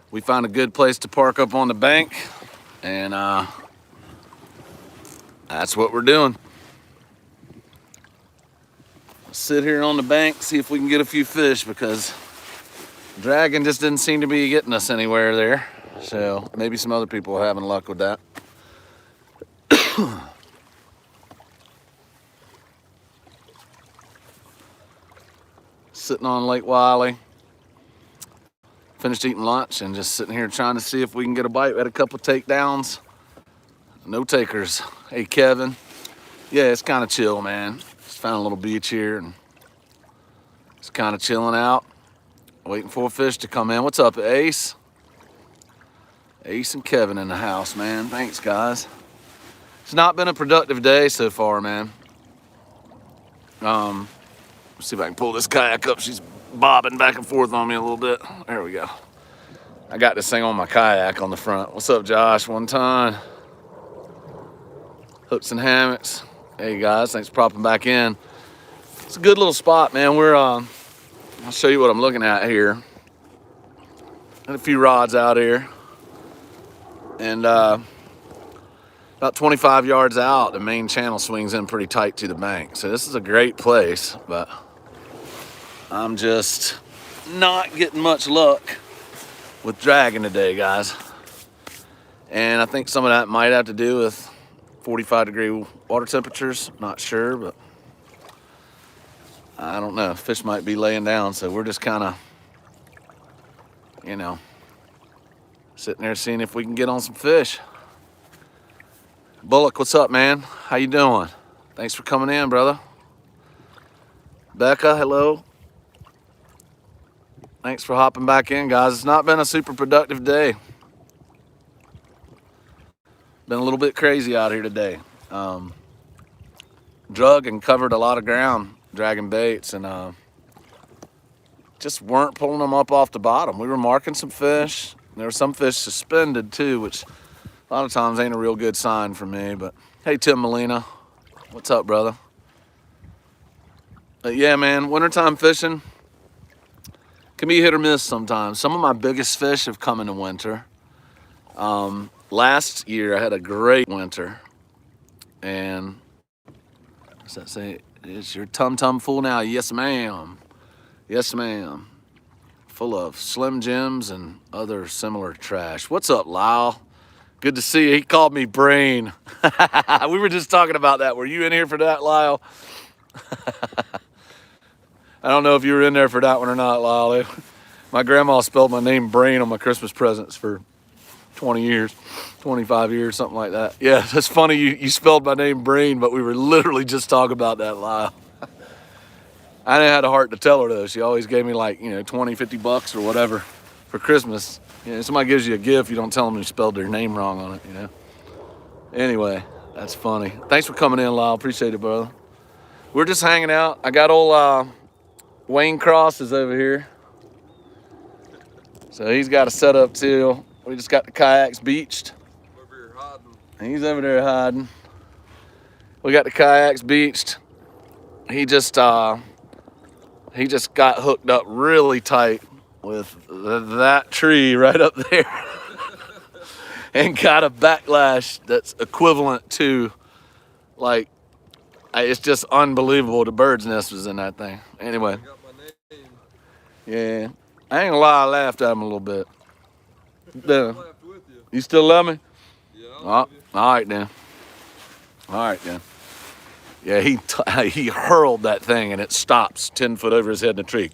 We found a good place to park up on the bank, and that's what we're doing. Sit here on the bank, see if we can get a few fish, because dragging just didn't seem to be getting us anywhere there. So maybe some other people are having luck with that. Sitting on Lake Wiley. Finished eating lunch and just sitting here trying to see if we can get a bite. We had a couple takedowns. No takers. Hey, Kevin. Yeah, it's kind of chill, man. Just found a little beach here and just kind of chilling out, waiting for a fish to come in. What's up, Ace? Ace and Kevin in the house, man. Thanks, guys. It's not been a productive day so far, man. Let's see if I can pull this kayak up. She's bobbing back and forth on me a little bit. There we go. I got this thing on my kayak on the front. What's up, Josh? One time. Hooks and hammocks. Hey, guys. Thanks for popping back in. It's a good little spot, man. I'll show you what I'm looking at here. Got a few rods out here. And about 25 yards out, the main channel swings in pretty tight to the bank. So this is a great place, but I'm just not getting much luck with dragging today, guys. And I think some of that might have to do with 45-degree water temperatures. Not sure, but I don't know. Fish might be laying down, so we're just kind of, sitting there seeing if we can get on some fish. Bullock, what's up, man? How you doing? Thanks for coming in, brother. Becca, hello. Thanks for hopping back in, guys. It's not been a super productive day. Been a little bit crazy out here today. Drug and covered a lot of ground dragging baits, and just weren't pulling them up off the bottom. We were marking some fish. There were some fish suspended too, which a lot of times ain't a real good sign for me. But hey, Tim Molina, what's up, brother? But yeah, man, wintertime fishing can be hit or miss sometimes. Some of my biggest fish have come in the winter. Last year I had a great winter, and does that say, is your tum-tum full now? Yes, ma'am. Yes, ma'am. Full of Slim Jims and other similar trash. What's up, Lyle? Good to see you. He called me Brain. We were just talking about that. Were you in here for that, Lyle? I don't know if you were in there for that one or not, Lyle. My grandma spelled my name Brain on my Christmas presents for 20 years, 25 years, something like that. Yeah, that's funny you spelled my name Brain, but we were literally just talking about that, Lyle. I didn't have the heart to tell her, though. She always gave me like, 20, 50 bucks or whatever for Christmas. Somebody gives you a gift, you don't tell them you spelled their name wrong on it, Anyway, that's funny. Thanks for coming in, Lyle. Appreciate it, brother. We're just hanging out. I got old Wayne Cross is over here. So he's got a setup too. We just got the kayaks beached. Over here hiding. He's over there hiding. We got the kayaks beached. He just got hooked up really tight with that tree right up there and got a backlash that's equivalent to, like, it's just unbelievable. The bird's nest was in that thing. Anyway. I got my name. Yeah. I ain't gonna lie, I laughed at him a little bit. I laughed with you. You still love me? Yeah, I Oh, love you. all right then. All right then. Yeah, he hurled that thing and it stops 10 foot over his head in the tree.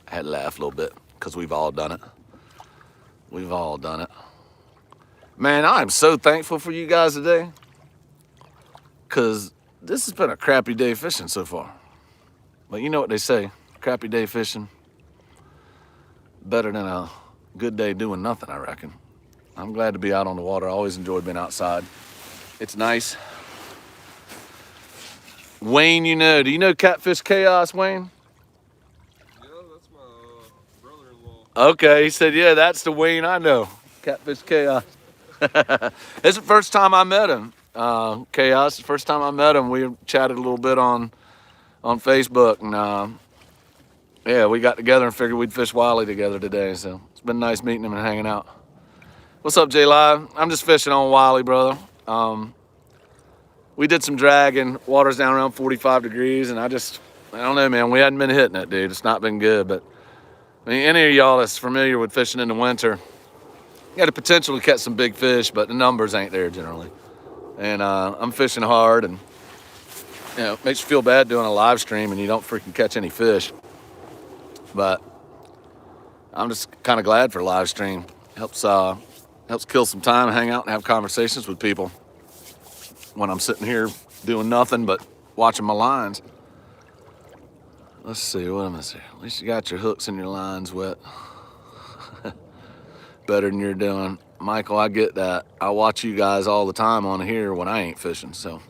I had to laugh a little bit because we've all done it. We've all done it. Man, I'm so thankful for you guys today, because this has been a crappy day fishing so far. But you know what they say, crappy day fishing, better than a good day doing nothing, I reckon. I'm glad to be out on the water. I always enjoy being outside. It's nice. Wayne, do you know Catfish Chaos, Wayne? Yeah, that's my brother-in-law. Okay, he said, yeah, that's the Wayne I know. Catfish Chaos. It's the first time I met him. Chaos, the first time I met him, we chatted a little bit on Facebook, and yeah, we got together and figured we'd fish Wiley together today. So it's been nice meeting him and hanging out. What's up, J Live? I'm just fishing on Wiley, brother. We did some dragging. Water's down around 45 degrees, and I don't know, man. We hadn't been hitting it, dude. It's not been good. But I mean, any of y'all that's familiar with fishing in the winter, you got the potential to catch some big fish, but the numbers ain't there generally. And I'm fishing hard, and you know, it makes you feel bad doing a live stream and you don't freaking catch any fish. But I'm just kind of glad for live stream. Helps kill some time and hang out and have conversations with people when I'm sitting here doing nothing but watching my lines. Let's see, what am I saying? At least you got your hooks and your lines wet. Better than you're doing. Michael, I get that. I watch you guys all the time on here when I ain't fishing, so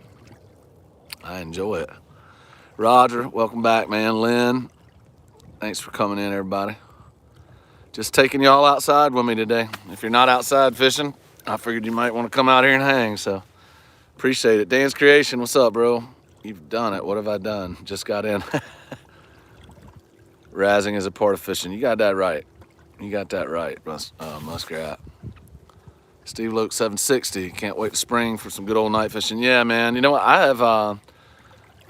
I enjoy it. Roger, welcome back, man. Lynn, thanks for coming in, everybody. Just taking y'all outside with me today. If you're not outside fishing, I figured you might want to come out here and hang, so appreciate it. Dan's Creation, what's up, bro? You've done it. What have I done? Just got in. Razzing is a part of fishing. You got that right. You got that right, Muskrat. Steve Loke 760. Can't wait to spring for some good old night fishing. Yeah, man. You know what? I have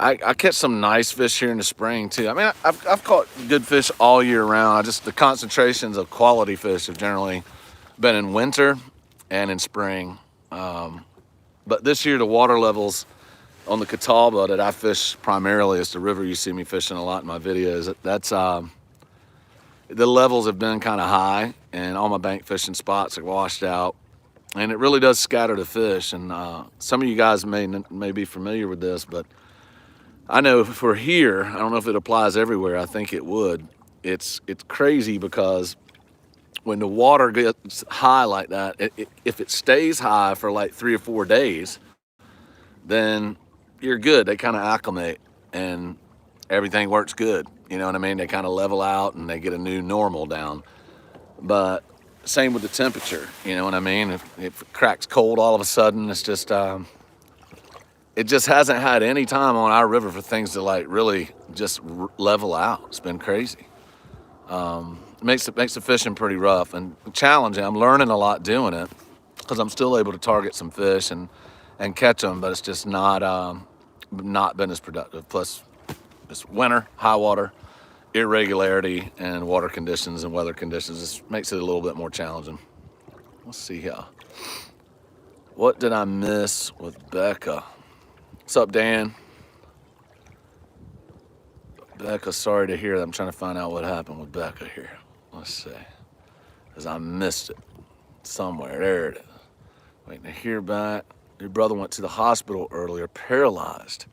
I catch some nice fish here in the spring too. I mean, I've caught good fish all year round. The concentrations of quality fish have generally been in winter and in spring. But this year the water levels on the Catawba that I fish primarily, is the river you see me fishing a lot in my videos. That's the levels have been kind of high, and all my bank fishing spots are washed out, and it really does scatter the fish. And some of you guys may be familiar with this, but I know for here, I don't know if it applies everywhere. I think it would. It's crazy because when the water gets high like that, if it stays high for like 3 or 4 days, then you're good. They kind of acclimate and everything works good. You know what I mean? They kind of level out and they get a new normal down. But same with the temperature. You know what I mean? If it cracks cold all of a sudden, it's just it just hasn't had any time on our river for things to like really just level out. It's been crazy. It makes the fishing pretty rough and challenging. I'm learning a lot doing it because I'm still able to target some fish and catch them, but it's just not been as productive. Plus, it's winter, high water, irregularity, and water conditions and weather conditions. This makes it a little bit more challenging. Let's see here. What did I miss with Becca? What's up, Dan? Becca, sorry to hear that. I'm trying to find out what happened with Becca here. Let's see. Because I missed it somewhere. There it is. Waiting to hear back. Your brother went to the hospital earlier, paralyzed.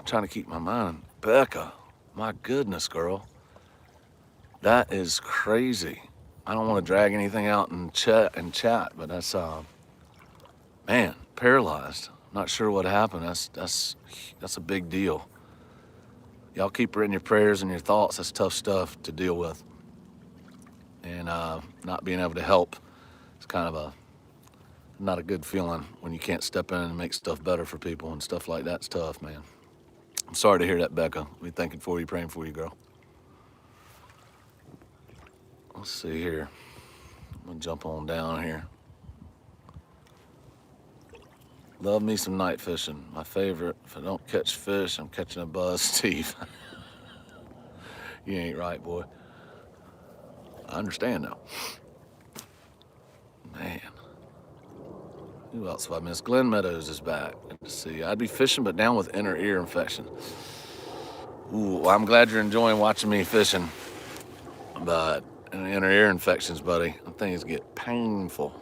I'm trying to keep my mind. Becca, my goodness, girl. That is crazy. I don't want to drag anything out and chat, but that's, man, paralyzed. Not sure what happened. That's a big deal. Y'all keep her in your prayers and your thoughts. That's tough stuff to deal with. And not being able to help is kind of not a good feeling when you can't step in and make stuff better for people and stuff like that's tough, man. I'm sorry to hear that, Becca. We're thinking for you, praying for you, girl. Let's see here. I'm gonna jump on down here. Love me some night fishing. My favorite. If I don't catch fish, I'm catching a buzz, Steve. You ain't right, boy. I understand now. Man. Who else have I missed? Glenn Meadows is back. Good to see. I'd be fishing, but down with inner ear infection. Ooh, well, I'm glad you're enjoying watching me fishing. But inner ear infections, buddy, things get painful.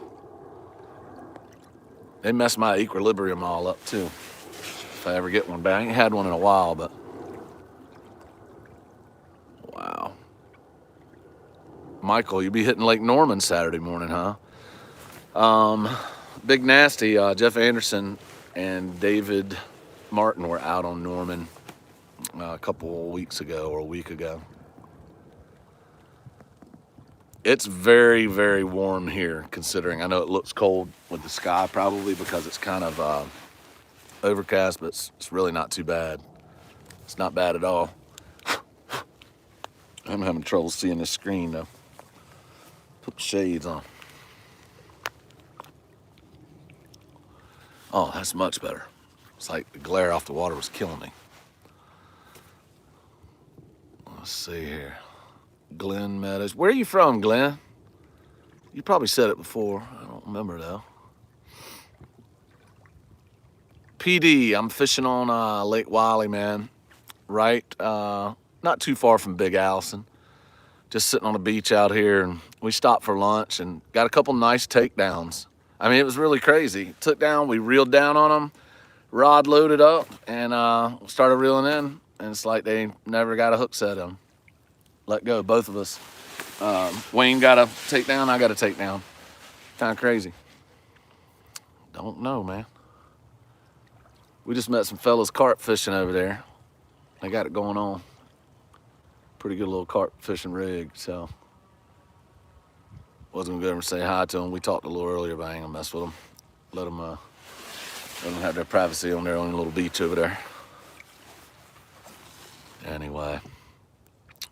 They mess my equilibrium all up too. If I ever get one back. I ain't had one in a while, but wow. Michael, you be hitting Lake Norman Saturday morning, huh? Big Nasty, Jeff Anderson and David Martin were out on Norman a couple weeks ago or a week ago. It's very, very warm here, considering I know it looks cold with the sky, probably because it's kind of overcast, but it's really not too bad. It's not bad at all. I'm having trouble seeing this screen though. Put the shades on. Oh, that's much better. It's like the glare off the water was killing me. Let's see here. Glen Meadows. Where are you from, Glenn? You probably said it before. I don't remember though. PD, I'm fishing on Lake Wiley, man. Right, not too far from Big Allison. Just sitting on the beach out here, and we stopped for lunch and got a couple nice takedowns. I mean, it was really crazy. Took down, we reeled down on them, rod loaded up, and started reeling in. And it's like they never got a hook set on. Let go, both of us. Wayne got a takedown, I got a takedown. Kind of crazy. Don't know, man. We just met some fellas carp fishing over there. They got it going on. Pretty good little carp fishing rig, so. Wasn't gonna go over and say hi to them. We talked a little earlier, but I ain't gonna mess with them. Let them have their privacy on their own little beach over there. Anyway.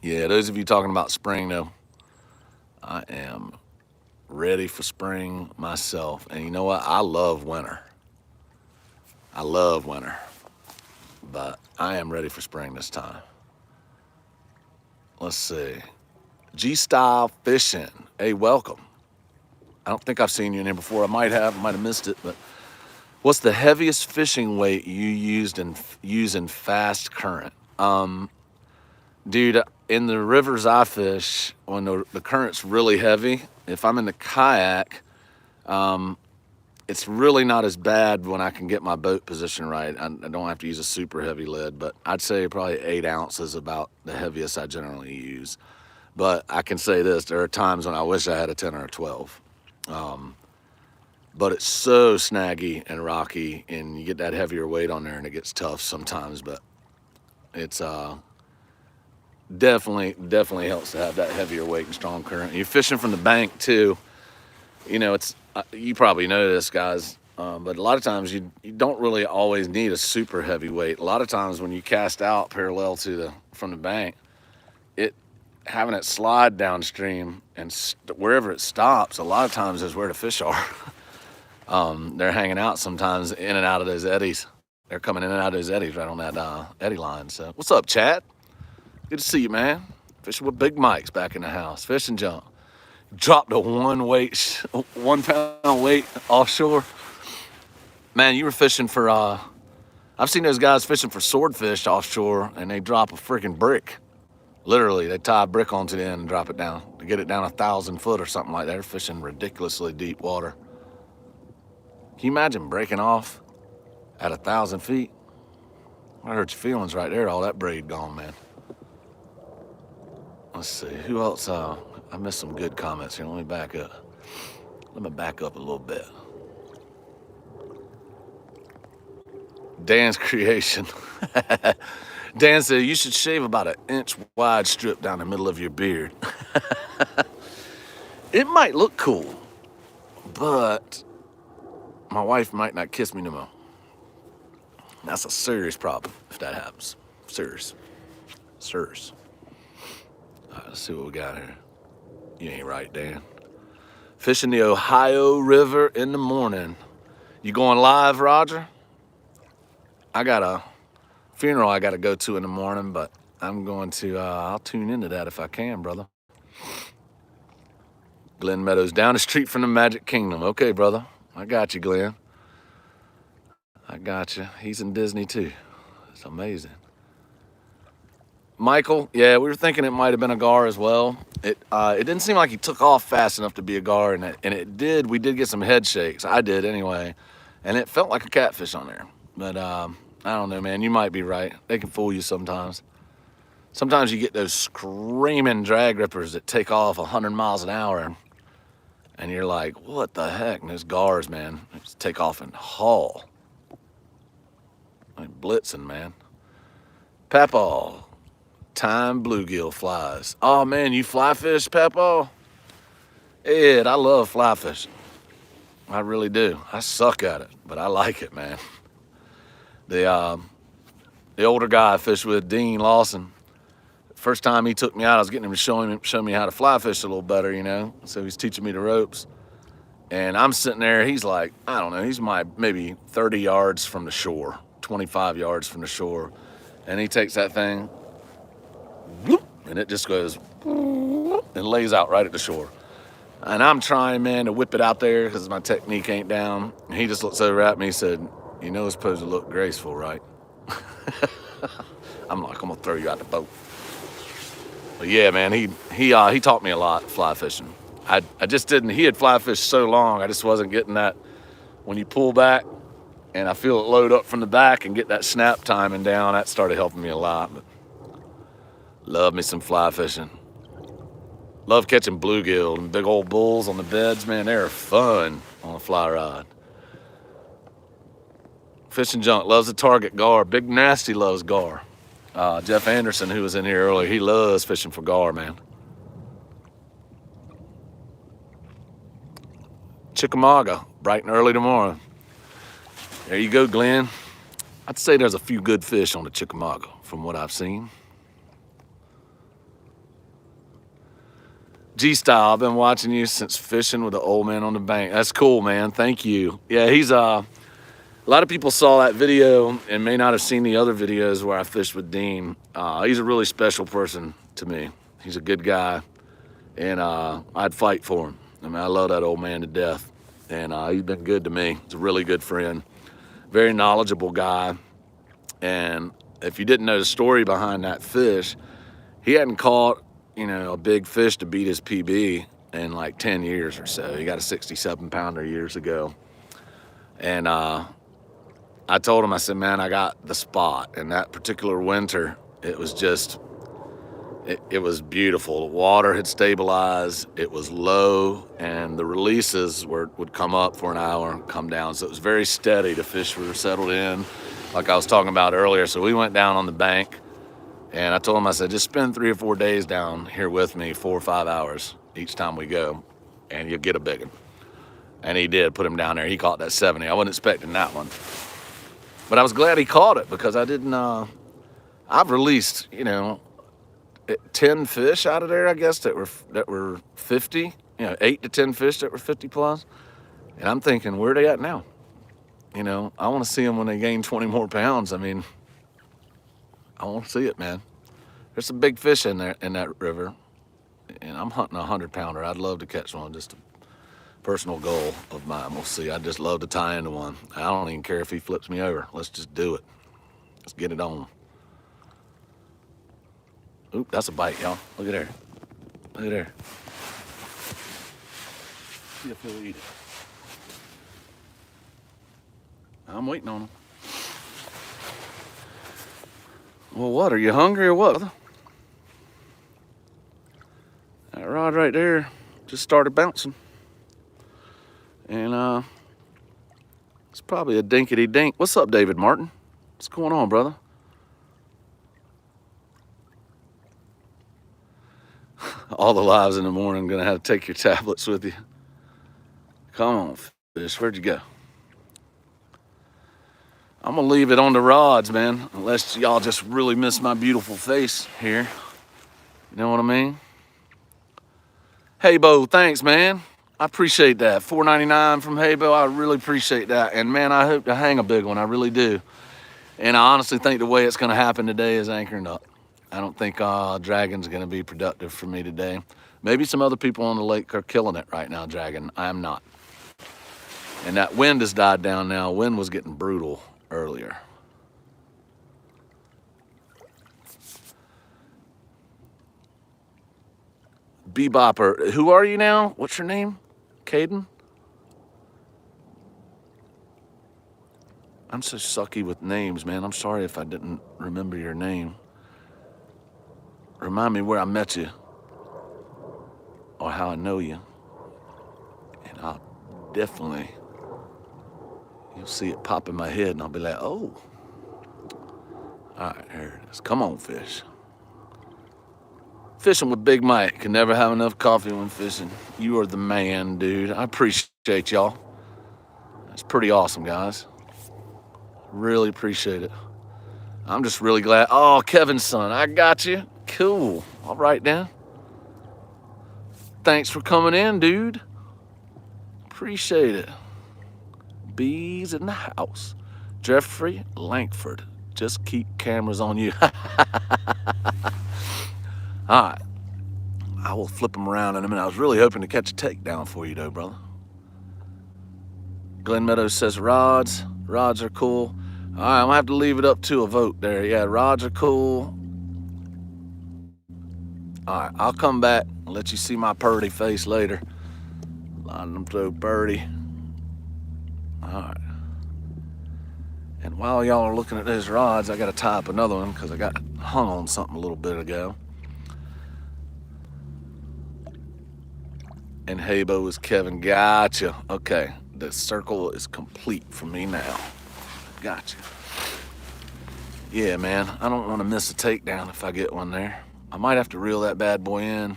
Yeah, those of you talking about spring though, I am ready for spring myself. And you know what? I love winter. I love winter, but I am ready for spring this time. Let's see. G-Style Fishing. Hey, welcome. I don't think I've seen you in here before. I might have missed it, but what's the heaviest fishing weight you use in fast current? Dude, in the rivers I fish, when the current's really heavy, if I'm in the kayak, it's really not as bad when I can get my boat position right. I don't have to use a super heavy lead, but I'd say probably 8 ounces about the heaviest I generally use. But I can say this, there are times when I wish I had a 10 or a 12. But it's so snaggy and rocky, and you get that heavier weight on there and it gets tough sometimes, but it's definitely helps to have that heavier weight and strong current. You're fishing from the bank too. You know, it's you probably know this, guys, but a lot of times you don't really always need a super heavy weight. A lot of times when you cast out parallel to from the bank, having it slide downstream and wherever it stops, a lot of times is where the fish are. They're hanging out sometimes in and out of those eddies. They're coming in and out of those eddies right on that eddy line. So, what's up, Chad? Good to see you, man. Fishing with Big Mike's back in the house. Fishing junk. Dropped a 1 pound weight offshore. Man, you were fishing for, I've seen those guys fishing for swordfish offshore, and they drop a freaking brick. Literally, they tie a brick onto the end and drop it down. To get it down 1,000 foot or something like that. They're fishing ridiculously deep water. Can you imagine breaking off at 1,000 feet? I hurt your feelings right there, all that braid gone, man. Let's see, who else? I missed some good comments here. Let me back up. Let me back up a little bit. Dan's creation. Dan said, you should shave about 1 inch wide strip down the middle of your beard. It might look cool, but my wife might not kiss me no more. That's a serious problem if that happens. Serious. Serious. All right, let's see what we got here. You ain't right, Dan. Fishing the Ohio River in the morning. You going live, Roger? I got a funeral I got to go to in the morning, but I'm going to, I'll tune into that if I can, brother. Glen Meadows, down the street from the Magic Kingdom. Okay, brother. I got you, Glenn. I got you. He's in Disney, too. It's amazing. Michael, yeah, we were thinking it might have been a gar as well. It didn't seem like he took off fast enough to be a gar, and it did. We did get some head shakes. I did anyway, and it felt like a catfish on there. But I don't know, man. You might be right. They can fool you sometimes. Sometimes you get those screaming drag rippers that take off 100 miles an hour, and you're like, what the heck? And those gars, man, they just take off and haul. Like blitzing, man. Papaw. Time bluegill flies. Oh man, you fly fish, Papaw? Ed, I love fly fishing. I really do. I suck at it, but I like it, man. The older guy I fished with, Dean Lawson, First time he took me out, I was getting him to show me how to fly fish a little better, you know. So he's teaching me the ropes. And I'm sitting there, he's like, I don't know, he's maybe 30 yards from the shore, 25 yards from the shore. And he takes that thing, whoop, and it just goes, and lays out right at the shore. And I'm trying, man, to whip it out there because my technique ain't down. And he just looks over at me and said, you know it's supposed to look graceful, right? I'm like, I'm gonna throw you out the boat. But yeah, man, he taught me a lot fly fishing. I just didn't, he had fly fished so long, I just wasn't getting that, when you pull back and I feel it load up from the back and get that snap timing down, that started helping me a lot. But love me some fly fishing. Love catching bluegill and big old bulls on the beds, man, they're fun on a fly rod. Fishing Junk loves to target gar. Big Nasty loves gar. Jeff Anderson, who was in here earlier, he loves fishing for gar, man. Chickamauga, bright and early tomorrow. There you go, Glenn. I'd say there's a few good fish on the Chickamauga from what I've seen. G-Style, I've been watching you since fishing with the old man on the bank. That's cool, man. Thank you. Yeah, he's a lot of people saw that video and may not have seen the other videos where I fished with Dean. He's a really special person to me. He's a good guy, and I'd fight for him. I mean, I love that old man to death, and he's been good to me. He's a really good friend, very knowledgeable guy. And if you didn't know the story behind that fish, he hadn't caught, you know, a big fish to beat his PB in like 10 years or so. He got a 67-pounder years ago. And I told him, I said, man, I got the spot. And that particular winter, it was just, it was beautiful. The water had stabilized, it was low, and the releases would come up for an hour and come down. So it was very steady. The fish were settled in, like I was talking about earlier. So we went down on the bank, and I told him, I said, just spend 3 or 4 days down here with me, 4 or 5 hours each time we go, and you'll get a big one. And he did, put him down there. He caught that 70. I wasn't expecting that one. But I was glad he caught it because I didn't, I've released, you know, 10 fish out of there, I guess, that were 50, you know, 8 to 10 fish that were 50 plus. And I'm thinking, where are they at now? You know, I want to see them when they gain 20 more pounds. I mean, I want to see it, man. There's some big fish in there, in that river. And I'm hunting a 100-pounder. I'd love to catch one, just a personal goal of mine. We'll see. I'd just love to tie into one. I don't even care if he flips me over. Let's just do it. Let's get it on. Oop, that's a bite, y'all. Look at there. Look at there. See if he'll eat it. I'm waiting on him. Well, what? Are you hungry or what? That rod right there just started bouncing. And it's probably a dinkety dink. What's up, David Martin? What's going on, brother? All the lives in the morning, gonna have to take your tablets with you. Come on, fish, where'd you go? I'm gonna leave it on the rods, man, unless y'all just really miss my beautiful face here. You know what I mean? Hey, Bo, thanks, man. I appreciate that. $4.99 from Hey Bo, I really appreciate that. And man, I hope to hang a big one, I really do. And I honestly think the way it's gonna happen today is anchoring up. I don't think dragging's gonna be productive for me today. Maybe some other people on the lake are killing it right now, dragging. I am not. And that wind has died down now. Wind was getting brutal earlier. Bebopper, who are you now? What's your name? Caden? I'm so sucky with names, man. I'm sorry if I didn't remember your name. Remind me where I met you or how I know you. And I'll definitely, you'll see it pop in my head and I'll be like, oh. All right, here it is. Come on, fish. Fishing with Big Mike. Can never have enough coffee when fishing. You are the man, dude. I appreciate y'all. That's pretty awesome, guys. Really appreciate it. I'm just really glad. Oh, Kevin's son. I got you. Cool. All right, then. Thanks for coming in, dude. Appreciate it. Bees in the house. Jeffrey Langford. Just keep cameras on you. All right. I will flip them around in a minute. I was really hoping to catch a takedown for you, though, brother. Glen Meadows says rods. Rods are cool. All right, I'm going to have to leave it up to a vote there. Yeah, rods are cool. All right, I'll come back and let you see my purdy face later. Line them through purdy. All right. And while y'all are looking at those rods, I got to tie up another one because I got hung on something a little bit ago. And Habo is Kevin. Gotcha. Okay, the circle is complete for me now. Gotcha. Yeah, man, I don't want to miss a takedown if I get one there. I might have to reel that bad boy in.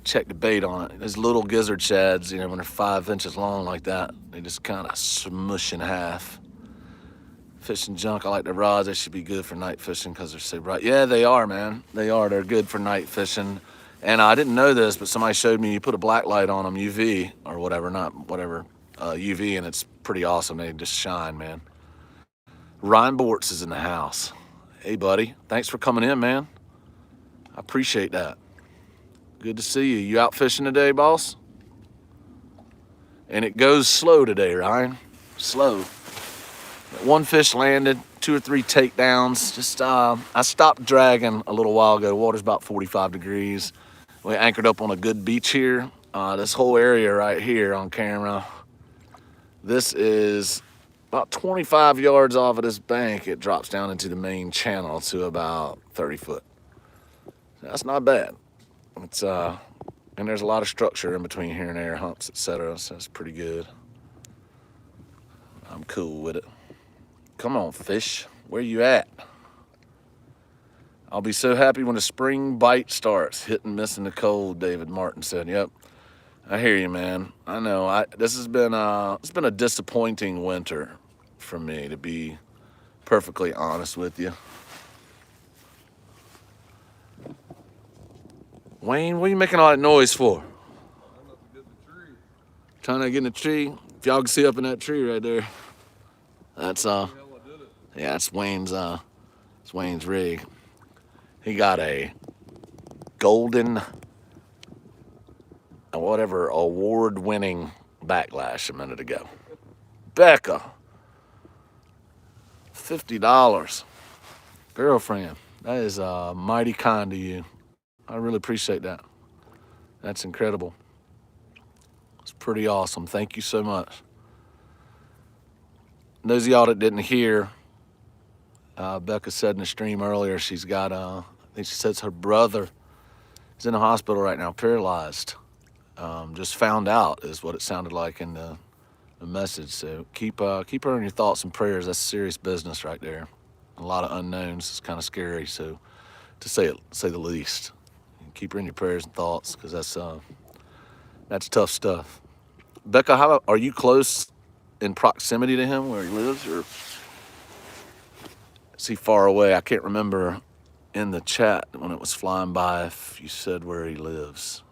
Check the bait on it. Those little gizzard shads, you know, when they're 5 inches long like that, they just kind of smush in half. Fishing junk, I like the rods. They should be good for night fishing because they're so bright. Yeah, they are, man. They are. They're good for night fishing. And I didn't know this, but somebody showed me you put a black light on them, UV or whatever, not whatever, UV, and it's pretty awesome. They just shine, man. Ryan Bortz is in the house. Hey, buddy. Thanks for coming in, man. I appreciate that. Good to see you. You out fishing today, boss? And it goes slow today, Ryan. Slow. One fish landed, 2 or 3 takedowns. Just I stopped dragging a little while ago. Water's about 45 degrees. We anchored up on a good beach here. This whole area right here on camera. This is about 25 yards off of this bank. It drops down into the main channel to about 30 foot. That's not bad. It's and there's a lot of structure in between here and there, humps, etc. So it's pretty good. I'm cool with it. Come on, fish. Where you at? I'll be so happy when the spring bite starts. Hit and miss in the cold, David Martin said. Yep. I hear you, man. I know. This has been it's been a disappointing winter for me, to be perfectly honest with you. Wayne, what are you making all that noise for? I'm not to get the tree. Trying to get in the tree. If y'all can see up in that tree right there. That's Hell, I did it. yeah, it's Wayne's rig. He got a golden whatever award-winning backlash a minute ago. Becca, $50. Girlfriend, that is mighty kind of you. I really appreciate that. That's incredible. It's pretty awesome. Thank you so much. Those of y'all that didn't hear, Becca said in the stream earlier, she's got, I think she says her brother is in the hospital right now, paralyzed. Just found out is what it sounded like in the message. So keep her in your thoughts and prayers. That's serious business right there. A lot of unknowns. It's kind of scary. So to say the least, keep her in your prayers and thoughts because that's tough stuff. Becca, are you close in proximity to him where he lives, or is he far away? I can't remember in the chat when it was flying by if you said where he lives.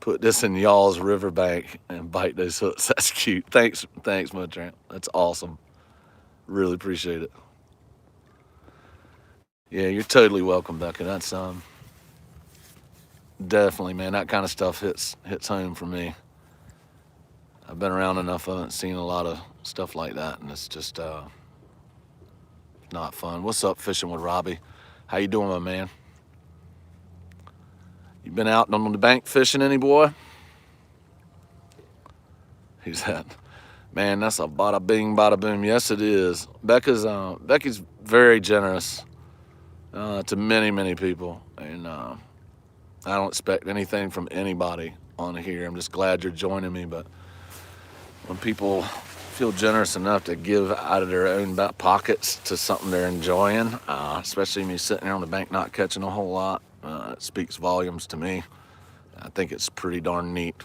Put this in y'all's riverbank and bite those hooks. That's cute. Thanks, Mudtramp. That's awesome. Really appreciate it. Yeah, you're totally welcome, Becca. That's definitely, man. That kind of stuff hits home for me. I've been around enough of it, seen a lot of stuff like that, and it's just not fun. What's up, Fishing with Robbie? How you doing, my man? You been out on the bank fishing any, boy? He's that. Man, that's a bada bing, bada boom. Yes, it is. Becca's very generous to many, many people, and I don't expect anything from anybody on here. I'm just glad you're joining me. But when people feel generous enough to give out of their own back pockets to something they're enjoying, especially me sitting there on the bank not catching a whole lot, it speaks volumes to me. I think it's pretty darn neat.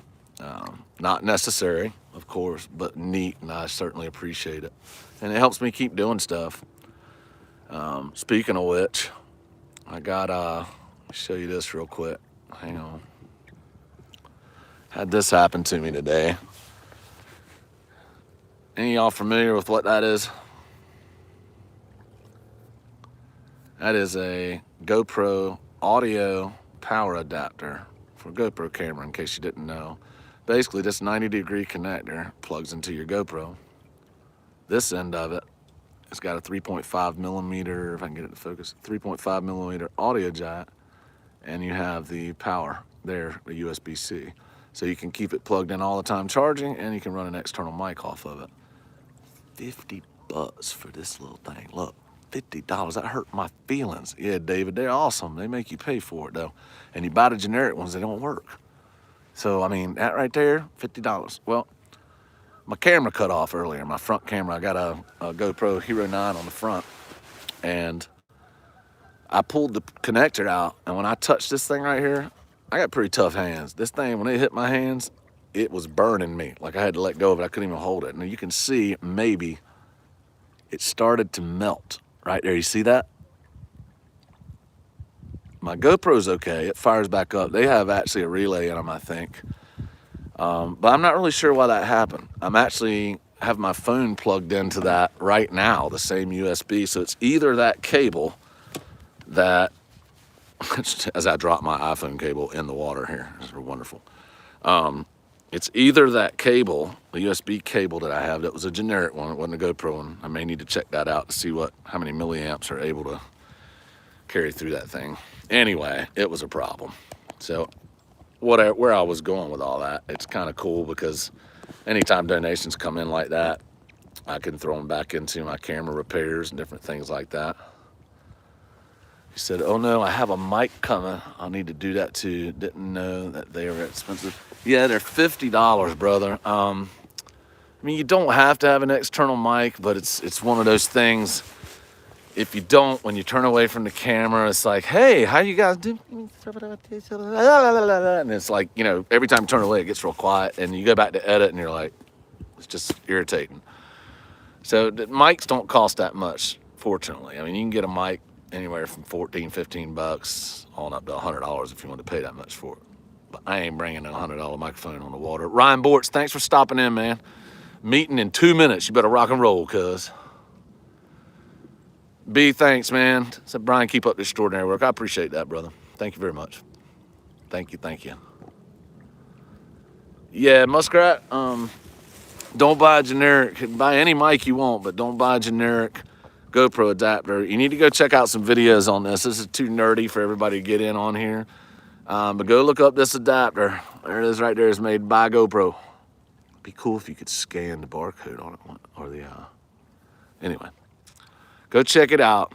Not necessary, of course, but neat, and I certainly appreciate it. And it helps me keep doing stuff. Speaking of which, I got, let me show you this real quick. Hang on. Had this happen to me today. Any of y'all familiar with what that is? That is a GoPro audio power adapter for a GoPro camera, in case you didn't know. Basically, this 90-degree connector plugs into your GoPro. This end of it, it's got a 3.5 millimeter, if I can get it to focus, 3.5 millimeter audio jack, and you have the power there, the USB-C. So you can keep it plugged in all the time charging, and you can run an external mic off of it. $50 for this little thing. Look, $50. That hurt my feelings. Yeah, David, they're awesome. They make you pay for it, though. And you buy the generic ones, they don't work. So, I mean, that right there, $50. Well, my camera cut off earlier. My front camera, I got a GoPro Hero 9 on the front. And I pulled the connector out, and when I touched this thing right here, I got pretty tough hands. This thing, when it hit my hands, it was burning me. Like I had to let go of it. I couldn't even hold it. Now you can see maybe it started to melt right there. You see that? My GoPro's okay. It fires back up. They have actually a relay in them, I think. But I'm not really sure why that happened. I'm actually have my phone plugged into that right now, the same USB. So it's either that cable that, as I drop my iPhone cable in the water here, this is wonderful. It's either that cable, the USB cable that I have, that was a generic one, it wasn't a GoPro one. I may need to check that out to see how many milliamps are able to carry through that thing. Anyway, it was a problem. So where I was going with all that, it's kind of cool because anytime donations come in like that, I can throw them back into my camera repairs and different things like that. He said, oh no, I have a mic coming. I'll need to do that too. Didn't know that they were expensive. Yeah, they're $50, brother. I mean, you don't have to have an external mic, but it's one of those things. If you don't, when you turn away from the camera, it's like, hey, how you guys doing? And it's like, you know, every time you turn away, it gets real quiet. And you go back to edit and you're like, it's just irritating. So the mics don't cost that much, fortunately. I mean, you can get a mic anywhere from $14, $15 on up to $100 if you want to pay that much for it. But I ain't bringing a $100 microphone on the water. Ryan Bortz, thanks for stopping in, man. Meeting in 2 minutes. You better rock and roll, cuz. B, thanks, man. Said, Brian, keep up the extraordinary work. I appreciate that, brother. Thank you very much. Thank you, thank you. Yeah, Muskrat, don't buy a generic. Buy any mic you want, but don't buy a generic GoPro adapter. You need to go check out some videos on this. This is too nerdy for everybody to get in on here. But go look up this adapter. There it is right there. It's made by GoPro. It'd be cool if you could scan the barcode on it, or the, anyway. Go check it out,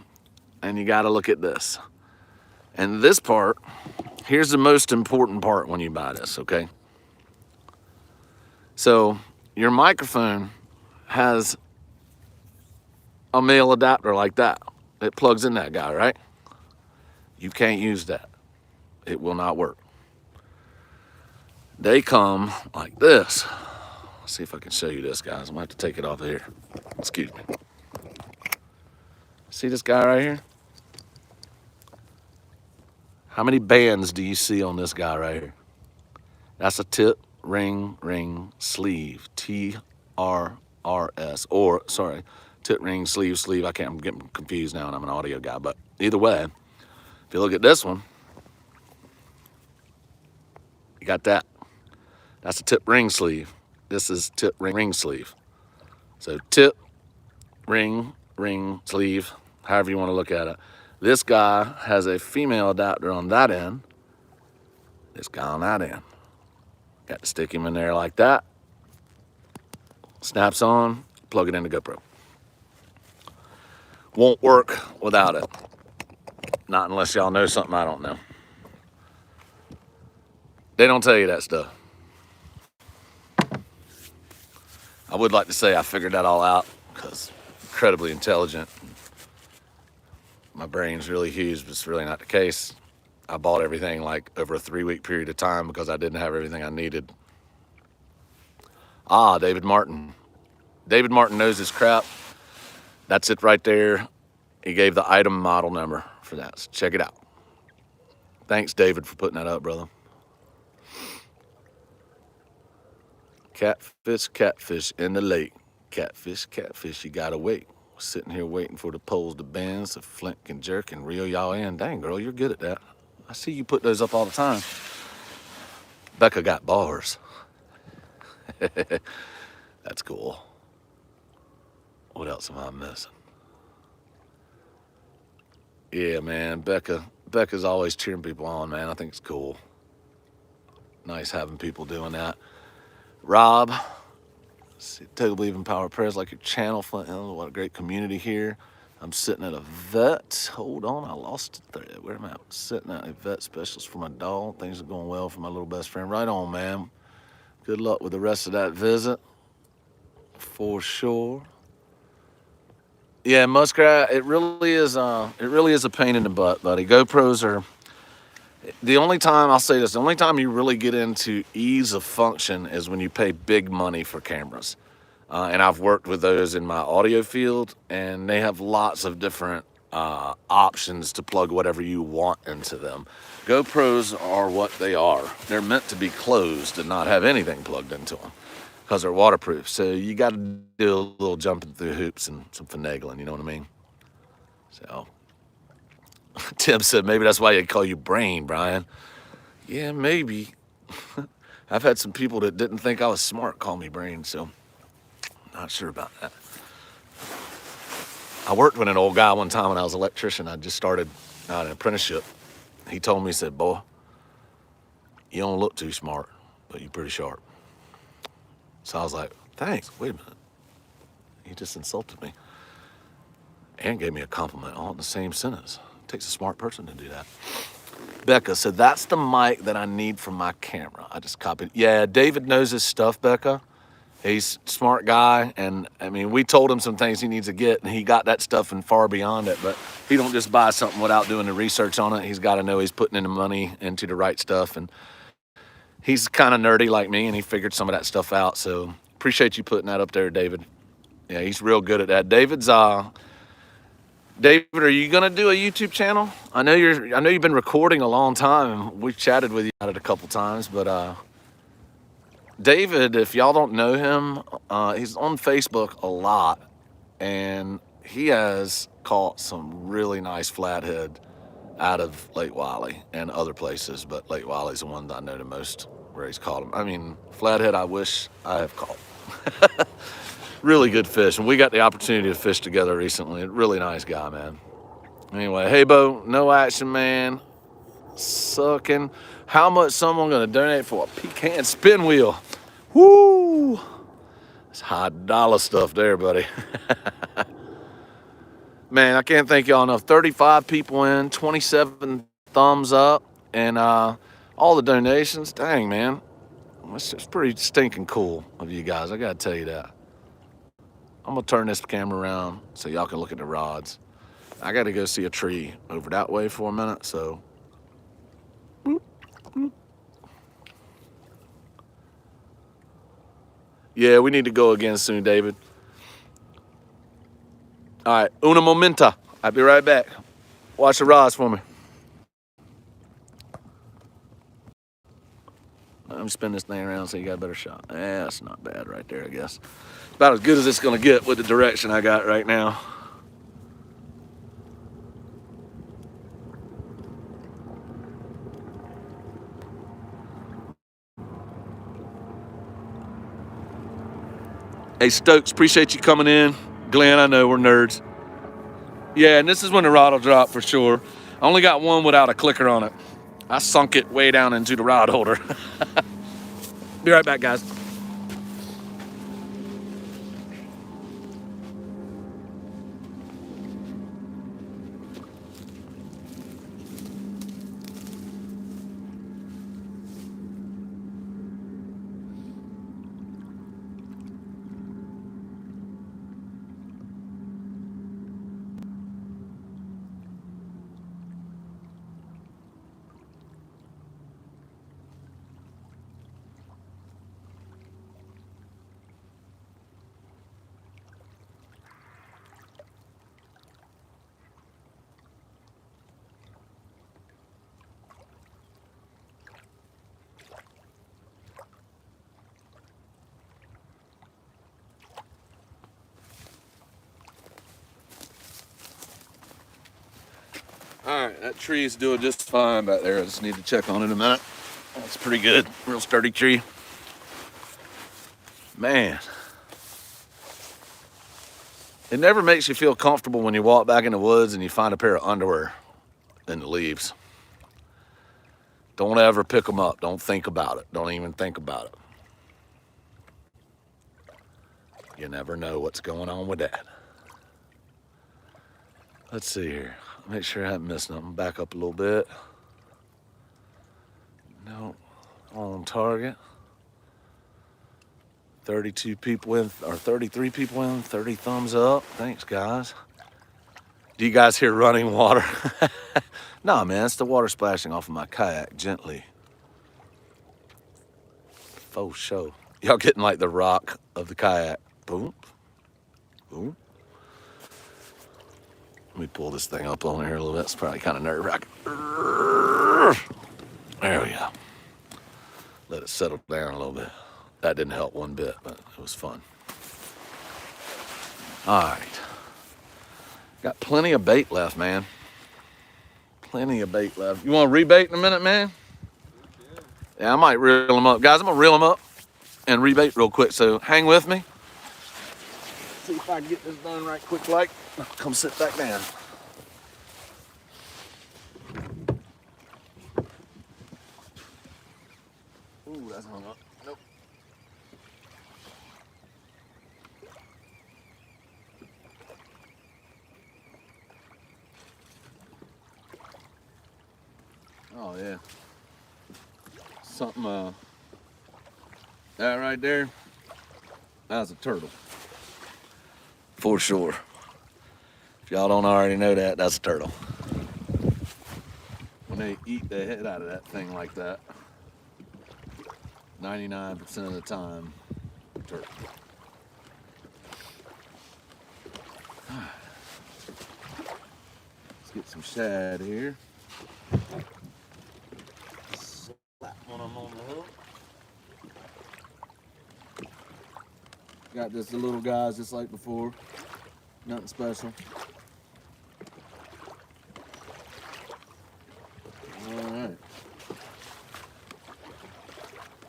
and you gotta look at this. And this part, here's the most important part when you buy this, okay? So, your microphone has a male adapter like that. It plugs in that guy, right? You can't use that. It will not work. They come like this. Let's see if I can show you this, guys. I'm gonna have to take it off of here. Excuse me. See this guy right here? How many bands do you see on this guy right here? That's a tip, ring, sleeve. TRRS. Or, sorry, tip, ring, sleeve. I'm getting confused now and I'm an audio guy. But either way, if you look at this one, you got that. That's a tip, ring, sleeve. This is tip, ring, sleeve. So tip, ring, sleeve, however you want to look at it. This guy has a female adapter on that end. This guy on that end. Got to stick him in there like that. Snaps on, plug it into GoPro. Won't work without it. Not unless y'all know something I don't know. They don't tell you that stuff. I would like to say I figured that all out because I'm incredibly intelligent. My brain's really huge, but it's really not the case. I bought everything like over a 3-week period of time because I didn't have everything I needed. Ah, David Martin. David Martin knows his crap. That's it right there. he gave the item model number for that. So check it out. Thanks, David, for putting that up, brother. Catfish in the lake. Catfish, you gotta wait. Sitting here waiting for the poles to bend so Flint can jerk and reel y'all in. Dang, girl, you're good at that. I see you put those up all the time. Becca got bars. That's cool. What else am I missing? Yeah, man, Becca's always cheering people on, man. I think it's cool. Nice having people doing that. Rob, see, totally believe in power of prayers like your channel, Flint Hill. What a great community here. I'm sitting at a vet. Hold on, I lost the thread. Where am I? Sitting at a vet specialist for my dog. Things are going well for my little best friend. Right on, man. Good luck with the rest of that visit, for sure. Yeah, Muskrat, it really is a pain in the butt, buddy. GoPros are the only time, I'll say this, the only time you really get into ease of function is when you pay big money for cameras. And I've worked with those in my audio field, and they have lots of different options to plug whatever you want into them. GoPros are what they are. They're meant to be closed and not have anything plugged into them because they're waterproof. So you got to do a little jumping through hoops and some finagling, you know what I mean? So Tim said, maybe that's why they call you Brain, Brian. Yeah, maybe. I've had some people that didn't think I was smart call me Brain, so not sure about that. I worked with an old guy one time when I was an electrician. I just started an apprenticeship. He told me, he said, boy, you don't look too smart, but you're pretty sharp. So I was like, thanks, wait a minute. He just insulted me and gave me a compliment all in the same sentence. It takes a smart person to do that. Becca said, that's the mic that I need for my camera. I just copied. Yeah, David knows his stuff, Becca. He's a smart guy, and I mean, we told him some things he needs to get, and he got that stuff and far beyond it, but he don't just buy something without doing the research on it. He's got to know he's putting in the money into the right stuff, and he's kind of nerdy like me, and he figured some of that stuff out, so appreciate you putting that up there, David. Yeah, he's real good at that. David, are you gonna do a YouTube channel? I know you've been recording a long time. We've chatted with you about it a couple times, but David, if y'all don't know him, he's on Facebook a lot, and he has caught some really nice flathead out of Lake Wiley and other places, but Lake Wiley's the one that I know the most where he's caught them. I mean, flathead I wish I have caught. Really good fish, and we got the opportunity to fish together recently. Really nice guy, man. Anyway, hey, Bo, no action, man. Sucking. How much someone gonna donate for a pecan spin wheel? Woo! It's high dollar stuff there, buddy. Man, I can't thank y'all enough. 35 people in, 27 thumbs up, and all the donations. Dang, man. It's just pretty stinking cool of you guys. I gotta tell you that. I'm gonna turn this camera around so y'all can look at the rods. I gotta go see a tree over that way for a minute, so. Boop, boop. Yeah, we need to go again soon, David. All right, una momenta. I'll be right back. Watch the rods for me. Let me spin this thing around so you got a better shot. Yeah, that's not bad right there, I guess. About as good as it's gonna get with the direction I got right now. Hey, Stokes, appreciate you coming in. Glenn, I know we're nerds. Yeah, and this is when the rod will drop for sure. I only got one without a clicker on it. I sunk it way down into the rod holder. Be right back, guys. All right, that tree's doing just fine back there. I just need to check on it in a minute. That's pretty good. Real sturdy tree. Man. It never makes you feel comfortable when you walk back in the woods and you find a pair of underwear in the leaves. Don't ever pick them up. Don't think about it. Don't even think about it. You never know what's going on with that. Let's see here. Make sure I haven't missed nothing. Back up a little bit. No, on target. 32 people in, or 33 people in, 30 thumbs up. Thanks, guys. Do you guys hear running water? Nah, man, it's the water splashing off of my kayak gently. Faux show. Y'all getting like the rock of the kayak. Boom, boom. Let me pull this thing up on here a little bit. It's probably kind of nerve-wracking. There we go. Let it settle down a little bit. That didn't help one bit, but it was fun. All right. Got plenty of bait left, man. Plenty of bait left. You want to rebait in a minute, man? Yeah, I might reel them up. Guys, I'm going to reel them up and rebait real quick, so hang with me. See if I can get this done right quick like. Come sit back down. Ooh, that's hung up. Nope. Oh yeah. Something that right there, that's a turtle. For sure. If y'all don't already know that, that's a turtle. When they eat the head out of that thing like that, 99% of the time, turtle. Let's get some shad here. Slap one of them on the hook. Got this little guys just like before. Nothing special. All right.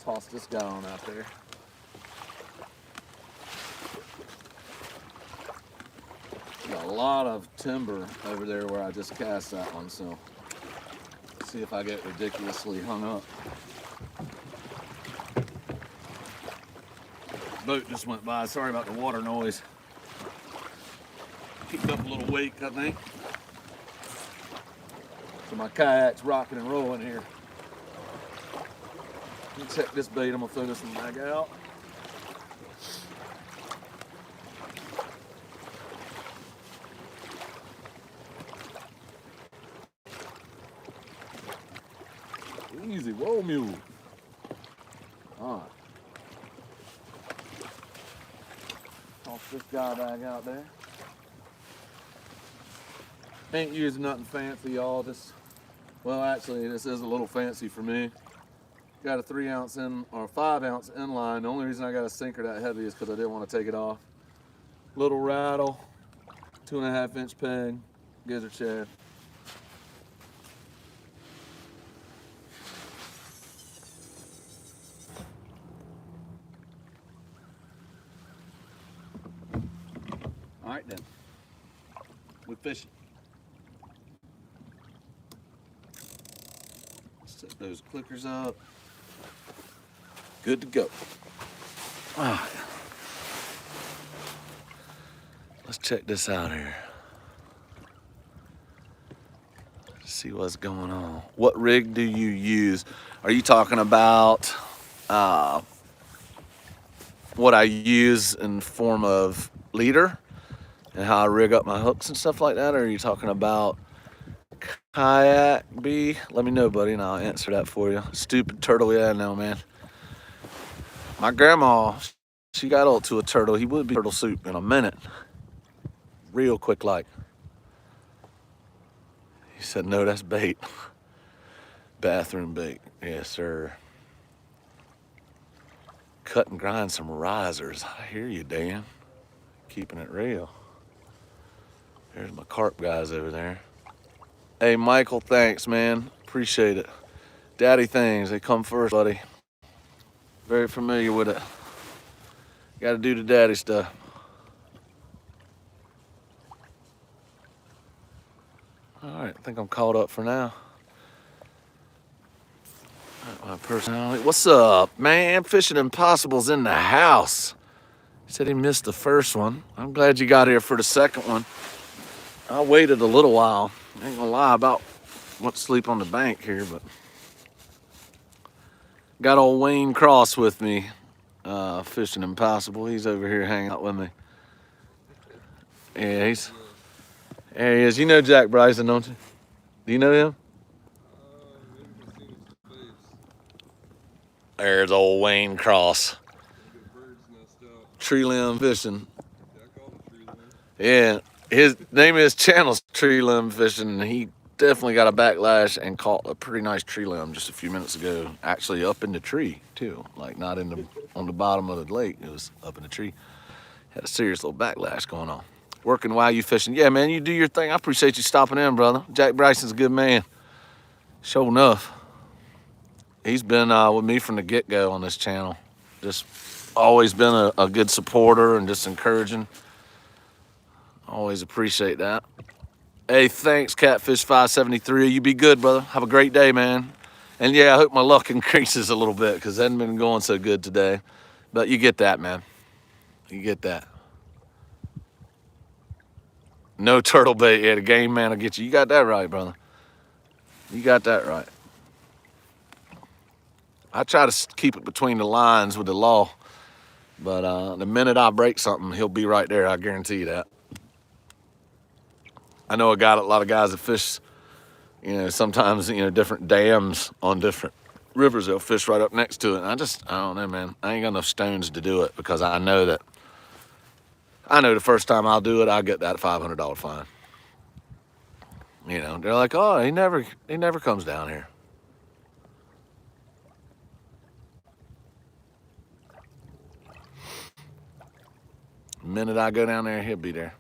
Toss this guy on out there. Got a lot of timber over there where I just cast that one, so let's see if I get ridiculously hung up. Boat just went by. Sorry about the water noise. Kicked up a little wake, I think. So my kayak's rocking and rolling here. Let me check this bait. I'm gonna throw this one back out. Easy, whoa mule. All right. Toss this guy back out there. Ain't using nothing fancy, y'all. Just, well, actually, this is a little fancy for me. Got a 3-ounce in, or 5-ounce inline. The only reason I got a sinker that heavy is because I didn't want to take it off. Little rattle, 2.5-inch peg, gizzard shad. All right then, we're fishing. Set those clickers up. Good to go. Ah. Let's check this out here. See what's going on. What rig do you use? Are you talking about what I use in form of leader and how I rig up my hooks and stuff like that? Or are you talking about kayak B? Let me know, buddy, and I'll answer that for you. Stupid turtle, yeah, I know, man. My grandma, she got hold to a turtle. He would be turtle soup in a minute. Real quick like. He said, no, that's bait. Bathroom bait. Yes, sir. Cut and grind some risers. I hear you, Dan. Keeping it real. There's my carp guys over there. Hey, Michael, thanks, man. Appreciate it. Daddy things, they come first, buddy. Very familiar with it. Got to do the daddy stuff. All right, I think I'm caught up for now. My personality. What's up, man? Fishing Impossible's in the house. He said he missed the first one. I'm glad you got here for the second one. I waited a little while. I ain't gonna lie about what sleep on the bank here, but got old Wayne Cross with me, Fishing Impossible. He's over here hanging out with me. Yeah, there he is. You know Jack Bryson, don't you? Do you know him? Maybe I've seen his face. There's old Wayne Cross. Get birds nest out. Tree limb fishing. Yeah, I call it tree limb. Yeah, his name is Channel's Tree Limb Fishing, and he definitely got a backlash and caught a pretty nice tree limb just a few minutes ago. Actually, up in the tree too, like not in the on the bottom of the lake. It was up in the tree. Had a serious little backlash going on. Working while you fishing. Yeah, man, you do your thing. I appreciate you stopping in, brother. Jack Bryson's a good man. Sure enough. He's been with me from the get-go on this channel. Just always been a good supporter and just encouraging. Always appreciate that. Hey, thanks, Catfish 573. You be good, brother. Have a great day, man. And yeah, I hope my luck increases a little bit because it hasn't been going so good today. But you get that, man. You get that. No turtle bait. Yeah, the game man will get you. You got that right, brother. You got that right. I try to keep it between the lines with the law. But the minute I break something, he'll be right there. I guarantee you that. I know a lot of guys that fish, sometimes, different dams on different rivers, they'll fish right up next to it. And I don't know, man. I ain't got enough stones to do it because I know the first time I'll do it, I'll get that $500 fine. They're like, oh, he never comes down here. The minute I go down there, he'll be there.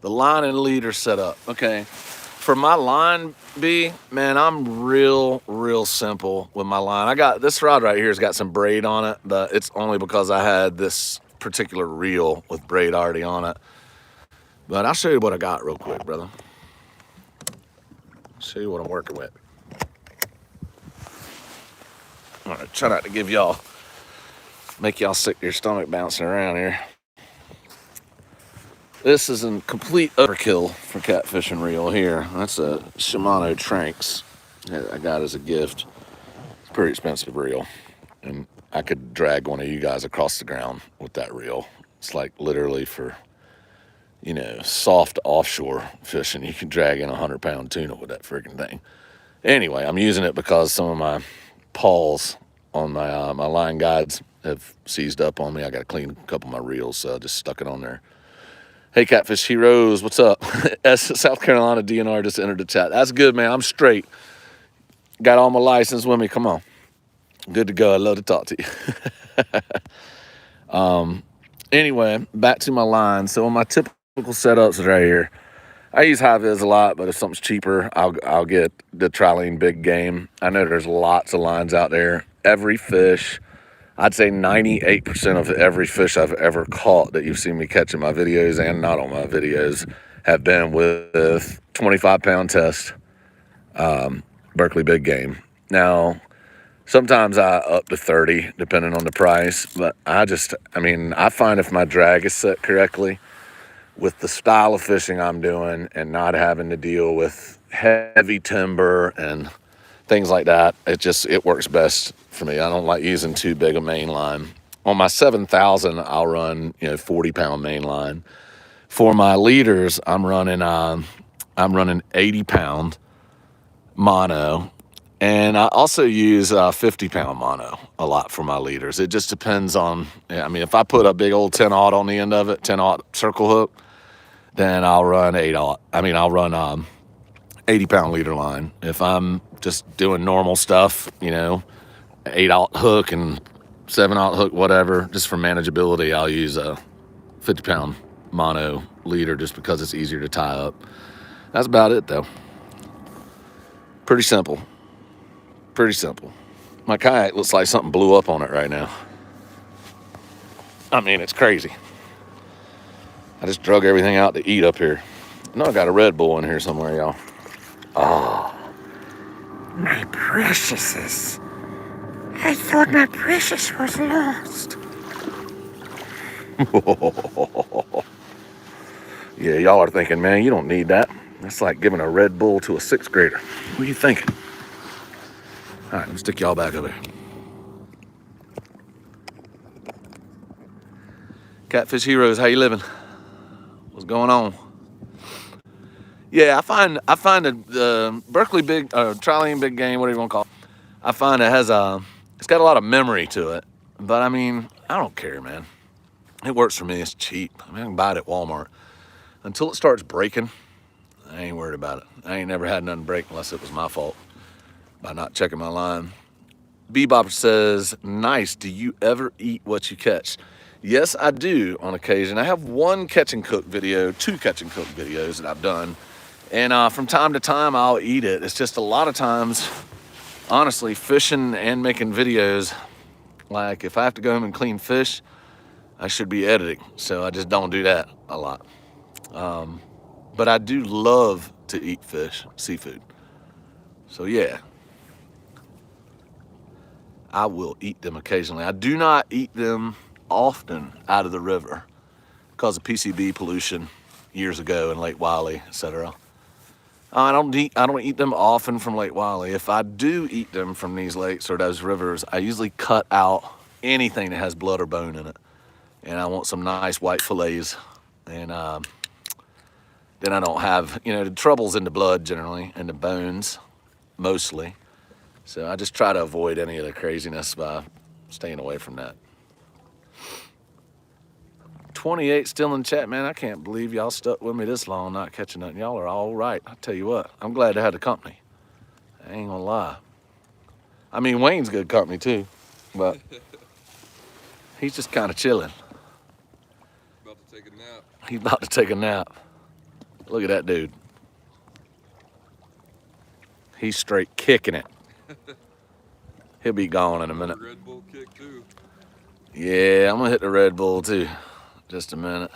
The line and leader set up. Okay. For my line B, man, I'm real simple with my line. I got this rod right here has got some braid on it, but it's only because I had this particular reel with braid already on it. But I'll show you what I got real quick, brother. Show you what I'm working with. All right, try not to make y'all sick to your stomach bouncing around here. This is a complete overkill for catfishing reel here. That's a Shimano Tranx that I got as a gift. It's a pretty expensive reel. And I could drag one of you guys across the ground with that reel. It's like literally for, soft offshore fishing. You can drag in 100-pound tuna with that freaking thing. Anyway, I'm using it because some of my pawls on my line guides have seized up on me. I got to clean a couple of my reels, so I just stuck it on there. Hey, Catfish Heroes, what's up? South Carolina DNR just entered the chat. That's good, man. I'm straight. Got all my license with me. Come on. Good to go. I'd love to talk to you. Anyway, back to my line. So on my typical setups right here, I use high vis a lot, but if something's cheaper, I'll get the Trilene Big Game. I know there's lots of lines out there. Every fish, I'd say 98% of every fish I've ever caught that you've seen me catch in my videos and not on my videos have been with 25-pound test, Berkeley Big Game. Now, sometimes I up to 30, depending on the price, but I find if my drag is set correctly with the style of fishing I'm doing and not having to deal with heavy timber and things like that, it works best for me. I don't like using too big a main line. On my 7,000, I'll run 40-pound main line. For my leaders, I'm running 80-pound mono, and I also use 50-pound mono a lot for my leaders. It just depends on. If I put a big old 10-aught on the end of it, 10-aught circle hook, then I'll run 8-aught. I'll run 80-pound leader line. If I'm just doing normal stuff, 8-aught hook and 7-aught hook, whatever, just for manageability, I'll use a 50-pound mono leader just because it's easier to tie up. That's about it, though. Pretty simple. Pretty simple. My kayak looks like something blew up on it right now. I mean, it's crazy. I just drug everything out to eat up here. I know I got a Red Bull in here somewhere, y'all. Oh, My preciouses. I thought my precious was lost. yeah, y'all are thinking, man, you don't need that. That's like giving a Red Bull to a 6th grader. What are you thinking? All right, let me stick y'all back over here. Catfish Heroes, how you living? What's going on? Yeah, I find the Berkeley big Trilene big game, whatever you want to call it. I find it's got a lot of memory to it. But I mean, I don't care, man. It works for me. It's cheap. I mean, I can buy it at Walmart. Until it starts breaking, I ain't worried about it. I ain't never had nothing break unless it was my fault by not checking my line. Bebop says, nice. Do you ever eat what you catch? Yes, I do on occasion. I have one catch and cook video, 2 catch and cook videos that I've done. And from time to time, I'll eat it. It's just a lot of times, honestly, fishing and making videos, like if I have to go home and clean fish, I should be editing. So I just don't do that a lot. But I do love to eat fish, seafood. So yeah, I will eat them occasionally. I do not eat them often out of the river because of PCB pollution years ago in Lake Wylie, etc. I don't eat them often from Lake Wylie. If I do eat them from these lakes or those rivers, I usually cut out anything that has blood or bone in it. And I want some nice white fillets. And then I don't have, the trouble's in the blood generally and the bones mostly. So I just try to avoid any of the craziness by staying away from that. 28 still in chat, man. I can't believe y'all stuck with me this long not catching nothing. Y'all are all right. I tell you what, I'm glad to have the company. I ain't gonna lie. I mean, Wayne's good company too, but he's just kind of chilling. About to take a nap. He's about to take a nap. Look at that dude. He's straight kicking it. He'll be gone in a minute. Red Bull kick too. Yeah, I'm gonna hit the Red Bull too. Just a minute.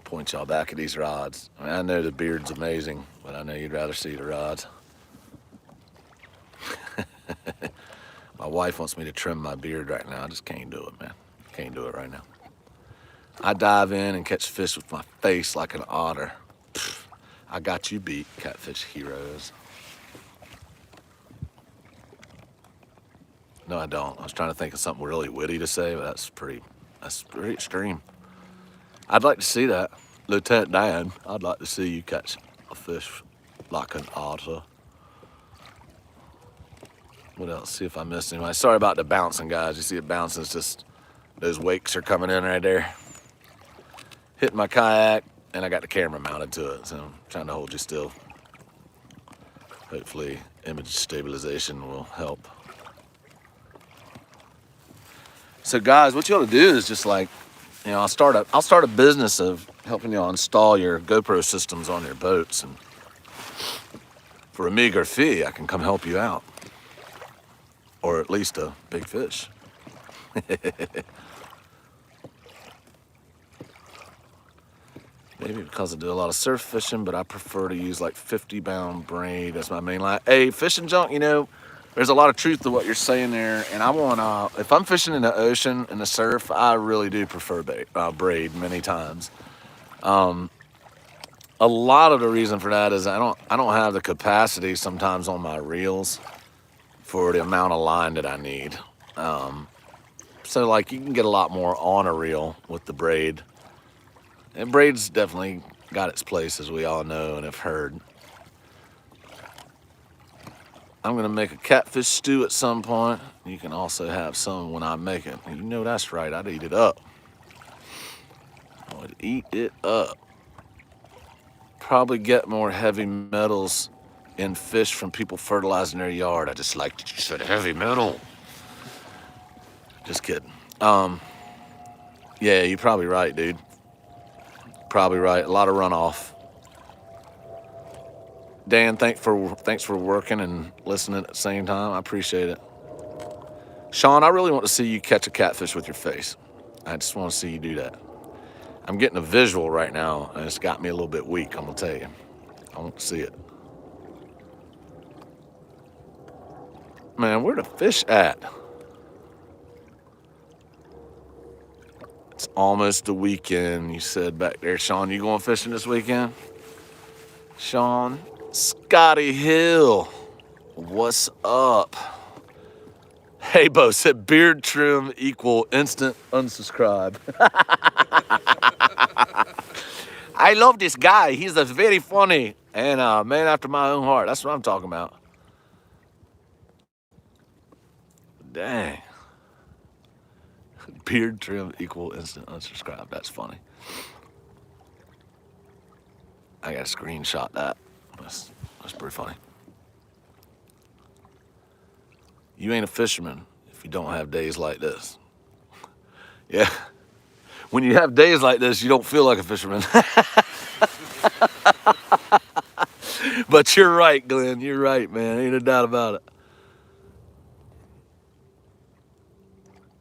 Point y'all back at these rods. I mean, I know the beard's amazing, but I know you'd rather see the rods. My wife wants me to trim my beard right now. I just can't do it, man. Can't do it right now. I dive in and catch fish with my face like an otter. Pfft, I got you beat, Catfish Heroes. No, I don't. I was trying to think of something really witty to say, but that's pretty extreme. I'd like to see that. Lieutenant Dan, I'd like to see you catch a fish like an otter. What else? See if I missed anybody. Sorry about the bouncing, guys. You see it bouncing. It's just those wakes are coming in right there. Hitting my kayak, and I got the camera mounted to it, so I'm trying to hold you still. Hopefully, image stabilization will help. So, guys, what you ought to do is just like, I'll start a business of helping y'all install your GoPro systems on your boats, and for a meager fee, I can come help you out, or at least a big fish. Maybe because I do a lot of surf fishing, but I prefer to use like 50-pound braid. That's my main line. Hey, fishing junk, there's a lot of truth to what you're saying there. And I want if I'm fishing in the ocean, in the surf, I really do prefer braid many times. A lot of the reason for that is I don't have the capacity sometimes on my reels for the amount of line that I need. So like you can get a lot more on a reel with the braid. And braid's definitely got its place, as we all know and have heard. I'm gonna make a catfish stew at some point. You can also have some when I make it. You know that's right, I'd eat it up. I would eat it up. Probably get more heavy metals in fish from people fertilizing their yard. I just like that you said heavy metal. Just kidding. Yeah, you're probably right, dude. Probably right. A lot of runoff. Dan, thanks for working and listening at the same time. I appreciate it. Sean, I really want to see you catch a catfish with your face. I just want to see you do that. I'm getting a visual right now, and it's got me a little bit weak, I'm going to tell you. I want to see it. Man, where the fish at? It's almost the weekend, you said back there. Sean, you going fishing this weekend? Sean, Scotty Hill, what's up? Hey, Bo said beard trim equal instant unsubscribe. I love this guy. He's a very funny and man after my own heart. That's what I'm talking about. Dang. Beard trim equal instant unsubscribe. That's funny. I gotta screenshot that. That's pretty funny. You ain't a fisherman if you don't have days like this. Yeah. When you have days like this, you don't feel like a fisherman. But you're right, Glenn. You're right, man. Ain't a doubt about it.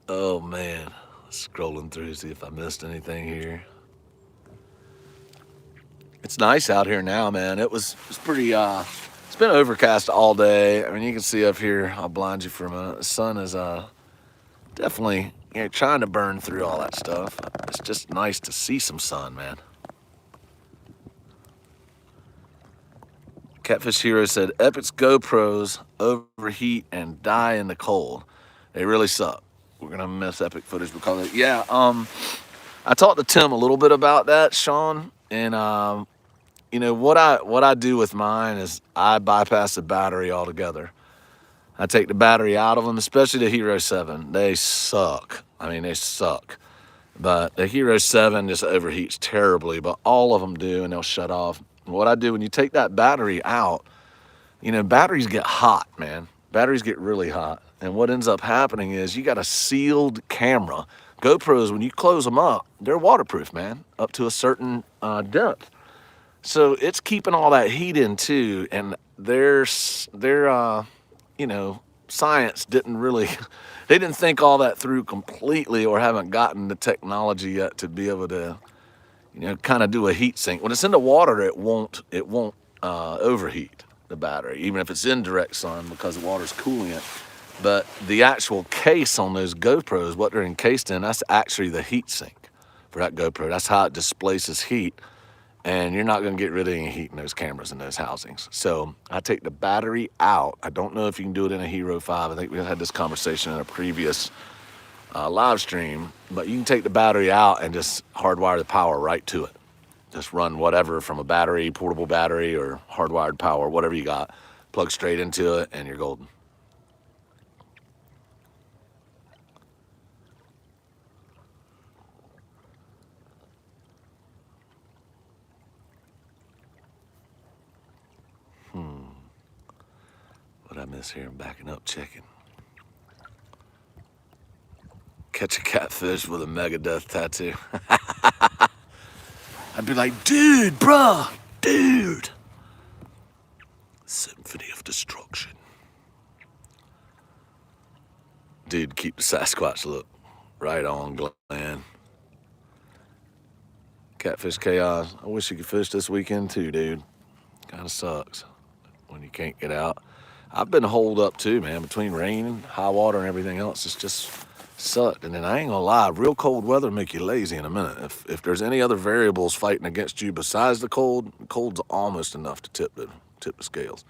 Oh, man. Scrolling through, see if I missed anything here. It's nice out here now, man. It's pretty, it's been overcast all day. I mean, you can see up here, I'll blind you for a minute. The sun is definitely trying to burn through all that stuff. It's just nice to see some sun, man. Catfish Hero said, Epic's GoPros overheat and die in the cold. They really suck. We're gonna miss Epic footage because of it. Yeah, I talked to Tim a little bit about that, Sean, and you know what I do with mine is I bypass the battery altogether. I take the battery out of them, especially the Hero 7. They suck. I mean, they suck. But the Hero 7 just overheats terribly, but all of them do, and they'll shut off. What I do when you take that battery out, batteries get hot, man. Batteries get really hot. And what ends up happening is you got a sealed camera. GoPros, when you close them up, they're waterproof, man, up to a certain depth. So it's keeping all that heat in too. And their science didn't really, they didn't think all that through completely, or haven't gotten the technology yet to be able to, kind of do a heat sink. When it's in the water, it won't overheat the battery, even if it's in direct sun, because the water's cooling it. But the actual case on those GoPros, what they're encased in, that's actually the heat sink for that GoPro. That's how it displaces heat, and you're not going to get rid of any heat in those cameras and those housings. So I take the battery out. I don't know if you can do it in a Hero 5. I think we had this conversation in a previous live stream, but you can take the battery out and just hardwire the power right to it. Just run whatever from a battery, portable battery, or hardwired power, whatever you got, plug straight into it, and you're golden. What I miss here? I'm backing up, checking. Catch a catfish with a Megadeth tattoo. I'd be like, dude, bruh, dude. Symphony of Destruction. Dude, keep the Sasquatch look. Right on, Glenn. Catfish Chaos. I wish you could fish this weekend too, dude. Kind of sucks when you can't get out. I've been holed up too, man, between rain and high water and everything else. It's just sucked. And then I ain't gonna lie, real cold weather make you lazy in a minute. If there's any other variables fighting against you besides the cold's almost enough to tip the scales.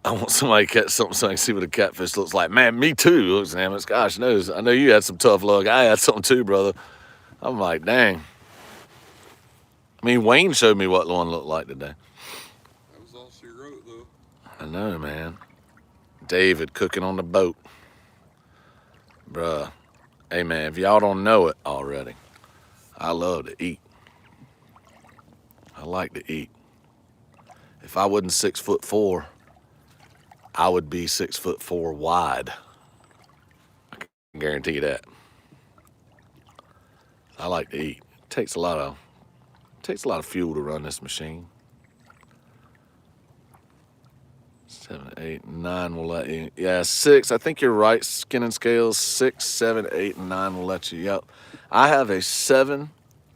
I want somebody to catch something so I can see what a catfish looks like. Man, me too. Looks damn it. Gosh knows. I know you had some tough luck. I had something too, brother. I'm like, dang. I mean, Wayne showed me what one looked like today. That was all she wrote, though. I know, man. David cooking on the boat. Bruh. Hey, man, if y'all don't know it already, I love to eat. I like to eat. If I wasn't 6'4", I would be 6'4" wide. I can guarantee you that. I like to eat. It takes a lot of takes a lot of fuel to run this machine. 7, 8, 9 will let you. Yeah, 6. I think you're right. Skin and scales. 6, 7, 8, and 9 will let you. Yep. I have a 7,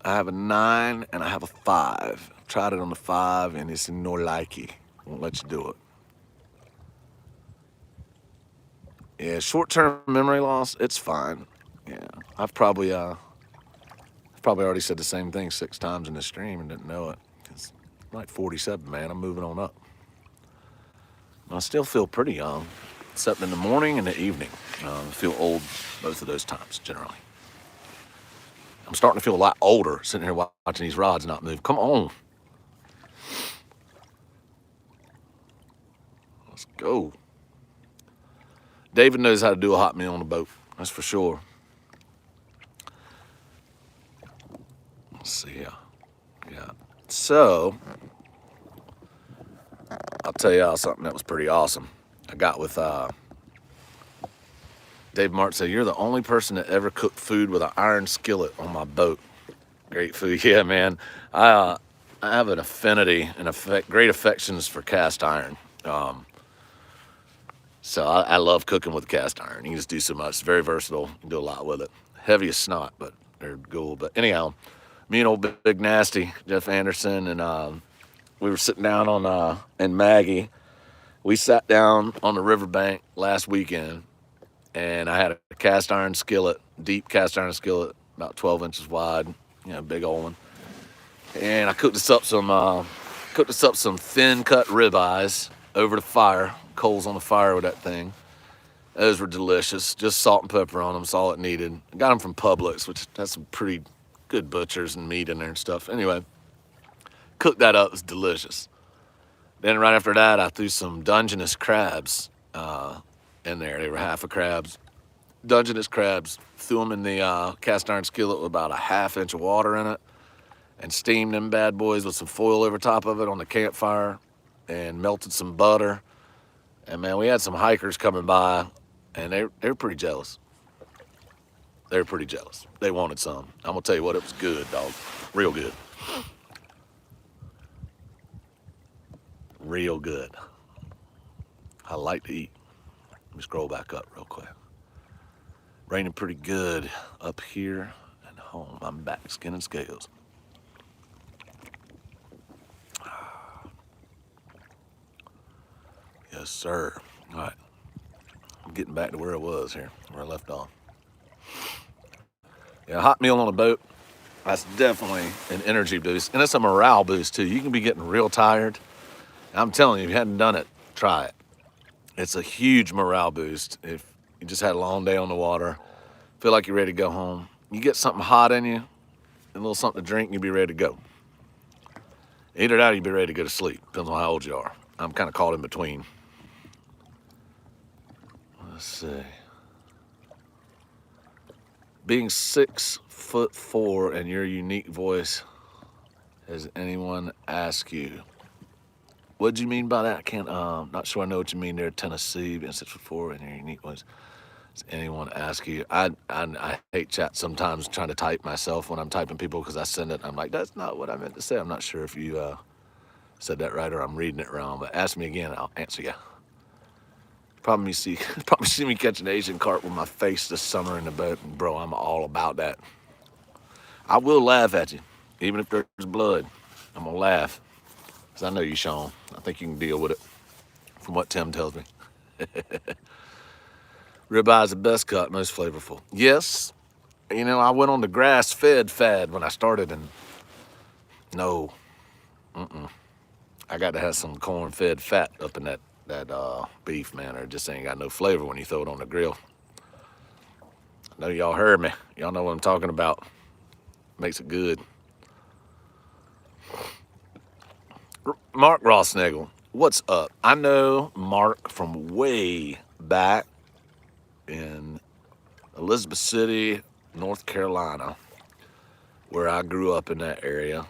I have a 9, and I have a 5. Tried it on the 5, and it's no likey. Won't let you do it. Yeah, short-term memory loss. It's fine. Yeah, I've probably already said the same thing 6 times in the stream and didn't know it. It's like 47, man. I'm moving on up. I still feel pretty young, except in the morning and the evening. I feel old both of those times, generally. I'm starting to feel a lot older sitting here watching these rods not move. Come on. Let's go. David knows how to do a hot meal on the boat. That's for sure. Let's see here. Yeah. So, I'll tell y'all something that was pretty awesome. I got with Dave Martin said, "You're the only person that ever cooked food with an iron skillet on my boat." Great food. Yeah, man. I have an affinity and great affections for cast iron. So I love cooking with cast iron. You can just do so much. It's very versatile. You can do a lot with it. Heavy as snot, but they're cool. But anyhow, me and old Big Nasty, Jeff Anderson, and we were sitting down on and Maggie. We sat down on the riverbank last weekend, and I had a cast iron skillet, deep cast iron skillet, about 12 inches wide, big old one. And I cooked us up some thin cut ribeyes over the fire, coals on the fire with that thing. Those were delicious. Just salt and pepper on them, that's all it needed. I got them from Publix, which has some pretty good butchers and meat in there and stuff. Anyway, cooked that up. It was delicious. Then right after that, I threw some Dungeness crabs in there. They were half a crabs. Dungeness crabs. Threw them in the cast iron skillet with about a ½ inch of water in it, and steamed them bad boys with some foil over top of it on the campfire, and melted some butter. And man, we had some hikers coming by, and they were pretty jealous. They were pretty jealous. They wanted some. I'm gonna tell you what, it was good, dog. Real good. Real good. I like to eat. Let me scroll back up real quick. Raining pretty good up here and home. I'm back, skin and scales. Yes, sir. All right. I'm getting back to where I was here, where I left off. Yeah, a hot meal on a boat, that's definitely an energy boost. And it's a morale boost, too. You can be getting real tired. I'm telling you, if you hadn't done it, try it. It's a huge morale boost. If you just had a long day on the water, feel like you're ready to go home, you get something hot in you, a little something to drink, and you'll be ready to go. Either that or you'll be ready to go to sleep. Depends on how old you are. I'm kind of caught in between. Let's see. Being 6'4" and your unique voice, has anyone asked you? What do you mean by that? I can't, not sure I know what you mean there, Tennessee, being 6'4" and your unique voice. Does anyone ask you? I hate chat sometimes trying to type myself when I'm typing people because I send it. I'm like, that's not what I meant to say. I'm not sure if you said that right or I'm reading it wrong, but ask me again, I'll answer you. Probably see me catch an Asian carp with my face this summer in the boat, and bro, I'm all about that. I will laugh at you, even if there's blood. I'm gonna laugh, because I know you, Sean. I think you can deal with it, from what Tim tells me. Ribeye is the best cut, most flavorful. Yes, I went on the grass-fed fad when I started, and no, I got to have some corn-fed fat up in that beef, man, or it just ain't got no flavor when you throw it on the grill. I know y'all heard me. Y'all know what I'm talking about. Makes it good. Mark Rossnagel, what's up? I know Mark from way back in Elizabeth City, North Carolina, where I grew up in that area,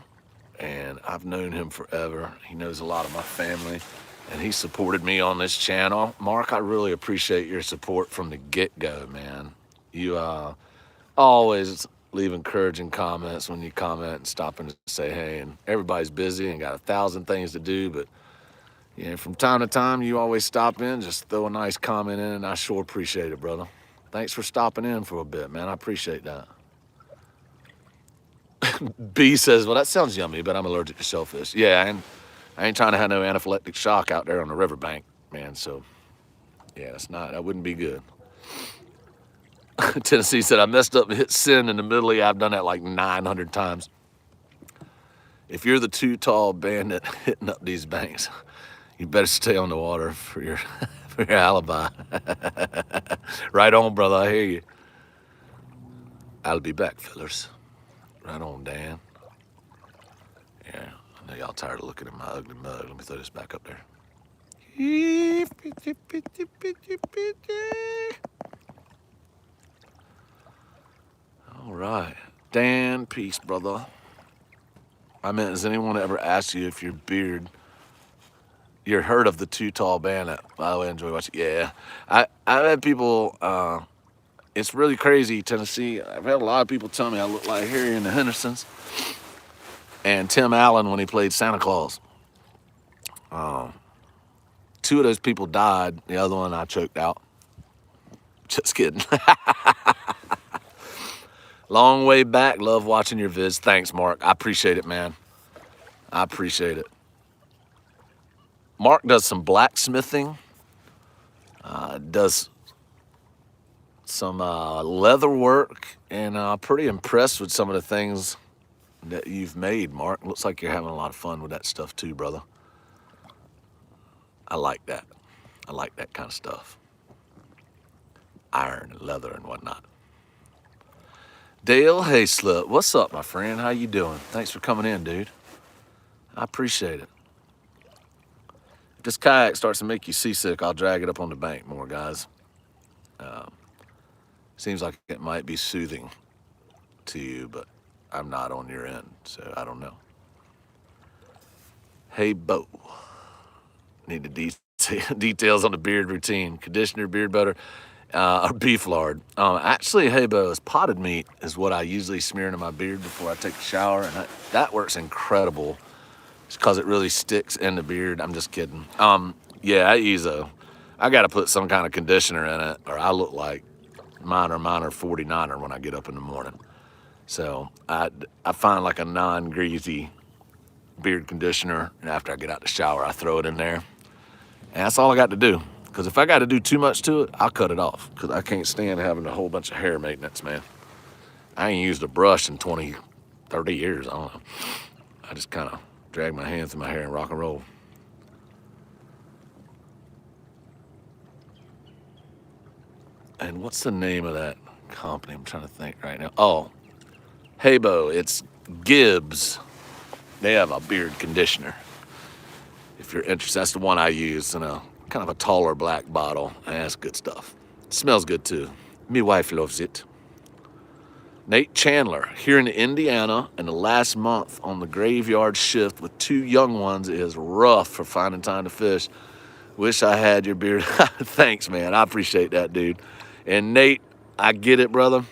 and I've known him forever. He knows a lot of my family, and he supported me on this channel. Mark, I really appreciate your support from the get-go, man. You always leave encouraging comments when you comment and stopping to say hey. And everybody's busy and got 1,000 things to do, but from time to time, you always stop in, just throw a nice comment in, and I sure appreciate it, brother. Thanks for stopping in for a bit, man. I appreciate that. B says, well, that sounds yummy, but I'm allergic to shellfish. Yeah, and I ain't trying to have no anaphylactic shock out there on the riverbank, man. So, yeah, that wouldn't be good. Tennessee said, I messed up and hit send in the middle of you. I've done that like 900 times. If you're the too tall bandit hitting up these banks, you better stay on the water for your for your alibi. Right on, brother. I hear you. I'll be back, fellers. Right on, Dan. Yeah, I know y'all tired of looking at my ugly mug. Let me throw this back up there. All right. Dan, peace, brother. I meant, has anyone ever asked you if your beard, you're heard of the too tall bandit? By the way, enjoy watching. Yeah, I've had people, it's really crazy, Tennessee. I've had a lot of people tell me I look like Harry and the Hendersons and Tim Allen when he played Santa Claus. Two of those people died. The other one I choked out. Just kidding. Long way back. Love watching your vids. Thanks, Mark. I appreciate it, man. I appreciate it. Mark does some blacksmithing. Does some leather work. And I'm pretty impressed with some of the things that you've made, Mark. Looks like you're having a lot of fun with that stuff too, brother. I like that. I like that kind of stuff. Iron and leather and whatnot. Dale Hayslip, what's up, my friend? How you doing? Thanks for coming in, dude. I appreciate it. If this kayak starts to make you seasick, I'll drag it up on the bank more, guys. Seems like it might be soothing to you, but I'm not on your end, so I don't know. Hey, Bo. Need the details on the beard routine. Conditioner, beard butter, or beef lard. Actually, hey, Bo, it's potted meat is what I usually smear into my beard before I take a shower, and that works incredible. It's because it really sticks in the beard. I'm just kidding. Yeah, I got to put some kind of conditioner in it, or I look like minor 49er when I get up in the morning. So I find like a non-greasy beard conditioner, and after I get out the shower, I throw it in there. And that's all I got to do. Because if I got to do too much to it, I'll cut it off. Because I can't stand having a whole bunch of hair maintenance, man. I ain't used a brush in 20, 30 years. I don't know. I just kind of drag my hand through my hair and rock and roll. And what's the name of that company? I'm trying to think right now. Oh, hey, Bo, it's Gibbs. They have a beard conditioner. If you're interested, that's the one I use in a kind of a taller black bottle. And that's good stuff. It smells good too. Me wife loves it. Nate Chandler, here in Indiana, in the last month on the graveyard shift with 2 young ones is rough for finding time to fish. Wish I had your beard. Thanks, man. I appreciate that, dude. And Nate, I get it, brother.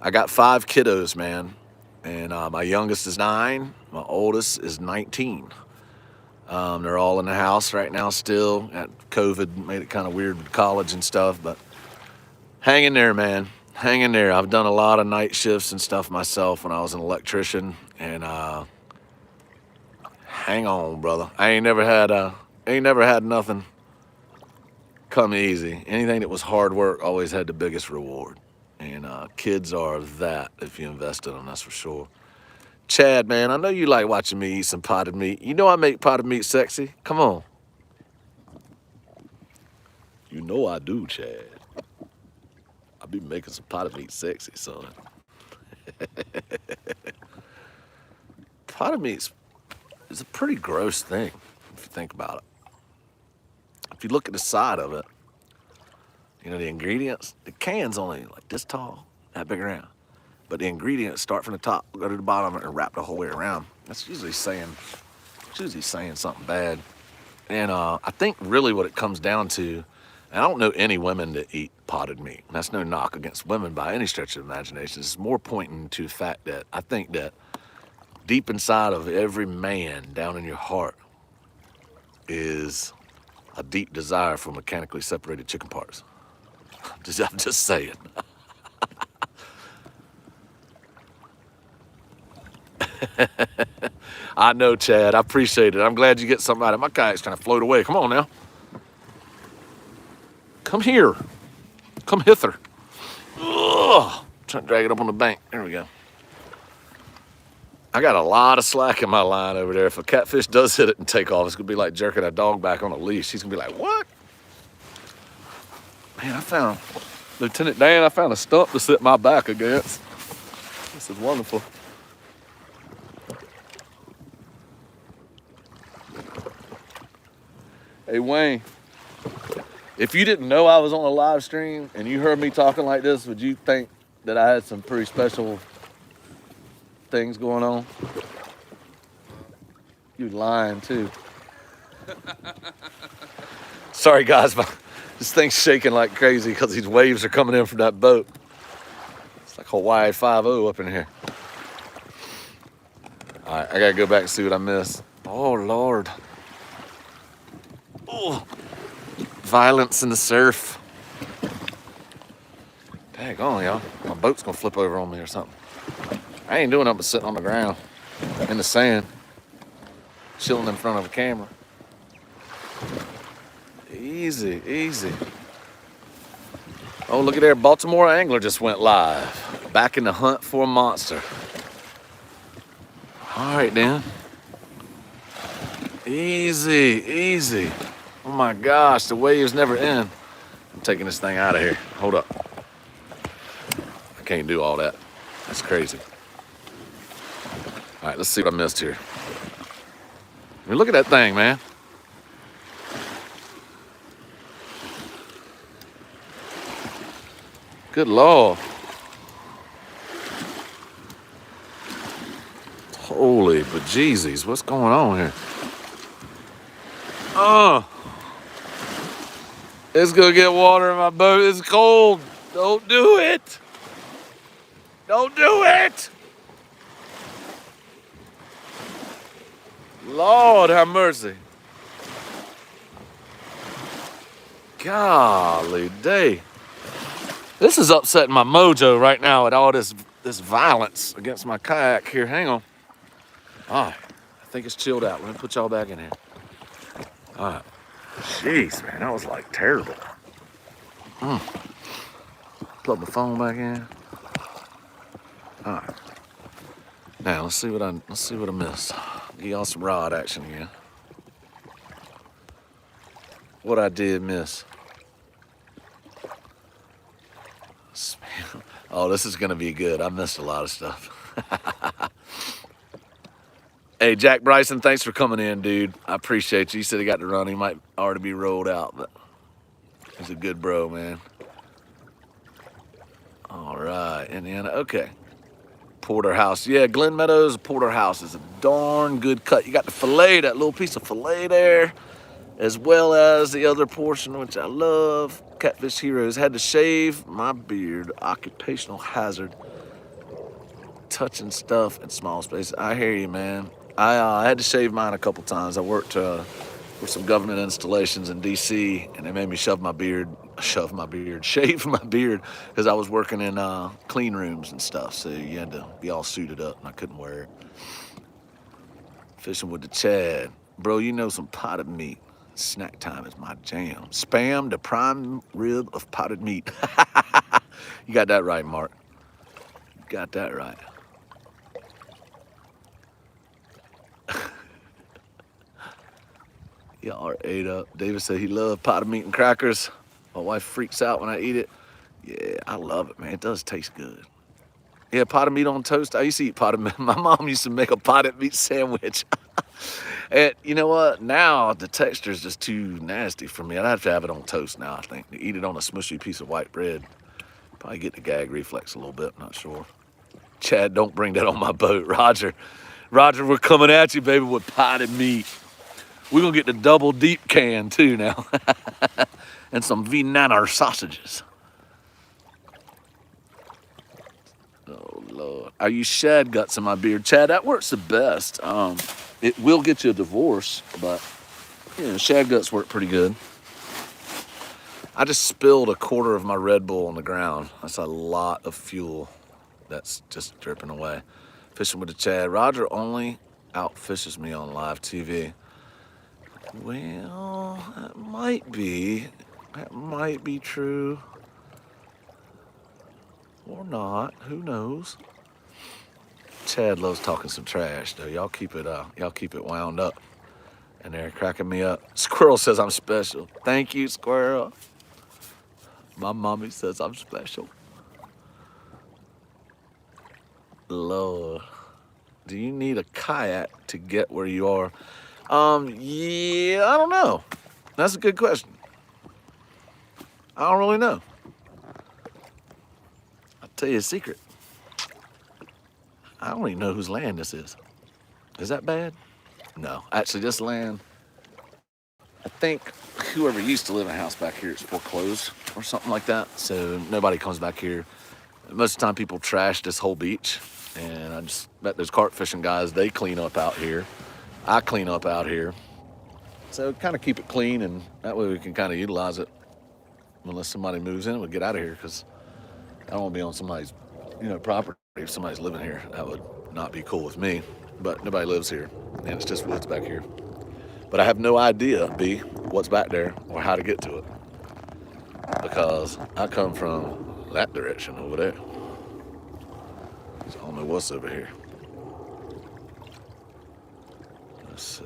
I got 5 kiddos, man. And my youngest is 9. My oldest is 19. They're all in the house right now still. COVID made it kind of weird with college and stuff, but hang in there, man. Hang in there. I've done a lot of night shifts and stuff myself when I was an electrician, and hang on, brother. I ain't never had nothing come easy. Anything that was hard work always had the biggest reward, and kids are that if you invest in them, that's for sure. Chad, man, I know you like watching me eat some potted meat. You know I make potted meat sexy. Come on. You know I do, Chad. I be making some potted meat sexy, son. Potted meat is a pretty gross thing, if you think about it. If you look at the side of it, you know, the ingredients, the can's only like this tall, that big around. But the ingredients start from the top, go to the bottom, and wrap the whole way around. That's usually saying something bad. And I think really what it comes down to And I don't know any women that eat potted meat. And that's no knock against women by any stretch of the imagination. It's more pointing to the fact that I think that deep inside of every man, down in your heart, is a deep desire for mechanically separated chicken parts. I'm just saying. I know, Chad. I appreciate it. I'm glad you get something out of it. My kayak's trying to float away. Come on now. Come here. Come hither. Ugh. Trying to drag it up on the bank. There we go. I got a lot of slack in my line over there. If a catfish does hit it and take off, it's going to be like jerking a dog back on a leash. He's going to be like, what? Man, I found, Lieutenant Dan, I found a stump to sit my back against. This is wonderful. Hey, Wayne, if you didn't know I was on a live stream and you heard me talking like this, would you think that I had some pretty special things going on? You lying too. Sorry guys, this thing's shaking like crazy because these waves are coming in from that boat. It's like Hawaii 5-0 up in here. All right, I gotta go back and see what I missed. Oh Lord. Oh, violence in the surf. Daggone, y'all. My boat's gonna flip over on me or something. I ain't doing nothing but sitting on the ground in the sand, chilling in front of a camera. Easy, easy. Oh, look at there. Baltimore Angler just went live. Back in the hunt for a monster. All right, then. Easy, easy. Oh my gosh, the waves never end. I'm taking this thing out of here. Hold up. I can't do all that. That's crazy. All right, let's see what I missed here. I mean, look at that thing, man. Good Lord. Holy bejesus, what's going on here? Oh. It's gonna get water in my boat. It's cold. Don't do it. Don't do it. Lord have mercy. Golly day. This is upsetting my mojo right now with all this violence against my kayak here. Hang on. All right. I think it's chilled out. Let me put y'all back in here. All right. Jeez, man. That was like terrible. Plug my phone back in. All right. Now let's see what I missed. Give y'all some rod action again. What I did miss. Oh, this is gonna be good. I missed a lot of stuff. Hey, Jack Bryson, thanks for coming in, dude. I appreciate you. You said he got to run. He might already be rolled out, but he's a good bro, man. All right, Indiana. Okay. Porterhouse. Yeah, Glen Meadows Porterhouse is a darn good cut. You got the fillet, that little piece of fillet there, as well as the other portion, which I love. Catfish Heroes. Had to shave my beard. Occupational hazard. Touching stuff in small spaces. I hear you, man. I had to shave mine a couple times. I worked for some government installations in D.C. and they made me shave my beard, because I was working in clean rooms and stuff. So you had to be all suited up and I couldn't wear it. Fishing with the Chad. Bro, you know some potted meat. Snack time is my jam. Spam, the prime rib of potted meat. You got that right, Mark. You got that right. Y'all are ate up. David said he loved potted meat and crackers. My wife freaks out when I eat it. Yeah, I love it, man. It does taste good. Yeah, potted meat on toast. I used to eat potted meat. My mom used to make a potted meat sandwich. And you know what? Now the texture is just too nasty for me. I'd have to have it on toast now, I think. To eat it on a smushy piece of white bread. Probably get the gag reflex a little bit, not sure. Chad, don't bring that on my boat. Roger, we're coming at you, baby, with potted meat. We're gonna get the double deep can too now. And some Vienna sausages. Oh Lord. I use shad guts in my beard. Chad, that works the best. It will get you a divorce, but shad guts work pretty good. I just spilled a quarter of my Red Bull on the ground. That's a lot of fuel that's just dripping away. Fishing with the Chad. Roger only outfishes me on live TV. Well, that might be true. Or not, who knows? Chad loves talking some trash though. Y'all keep it wound up. And they're cracking me up. Squirrel says I'm special. Thank you, Squirrel. My mommy says I'm special. Lord, do you need a kayak to get where you are? Yeah, I don't know. That's a good question. I don't really know. I'll tell you a secret. I don't even know whose land this is. Is that bad? No, actually this land, I think whoever used to live in a house back here is foreclosed or something like that. So nobody comes back here. Most of the time people trash this whole beach. And I just bet those carp fishing guys, they clean up out here. I clean up out here. So kind of keep it clean, and that way we can kind of utilize it. Unless somebody moves in, we'll get out of here, because I don't want to be on somebody's, property. If somebody's living here, that would not be cool with me. But nobody lives here, and it's just woods back here. But I have no idea, B, what's back there or how to get to it, because I come from that direction over there. So I don't know what's over here. Let's see.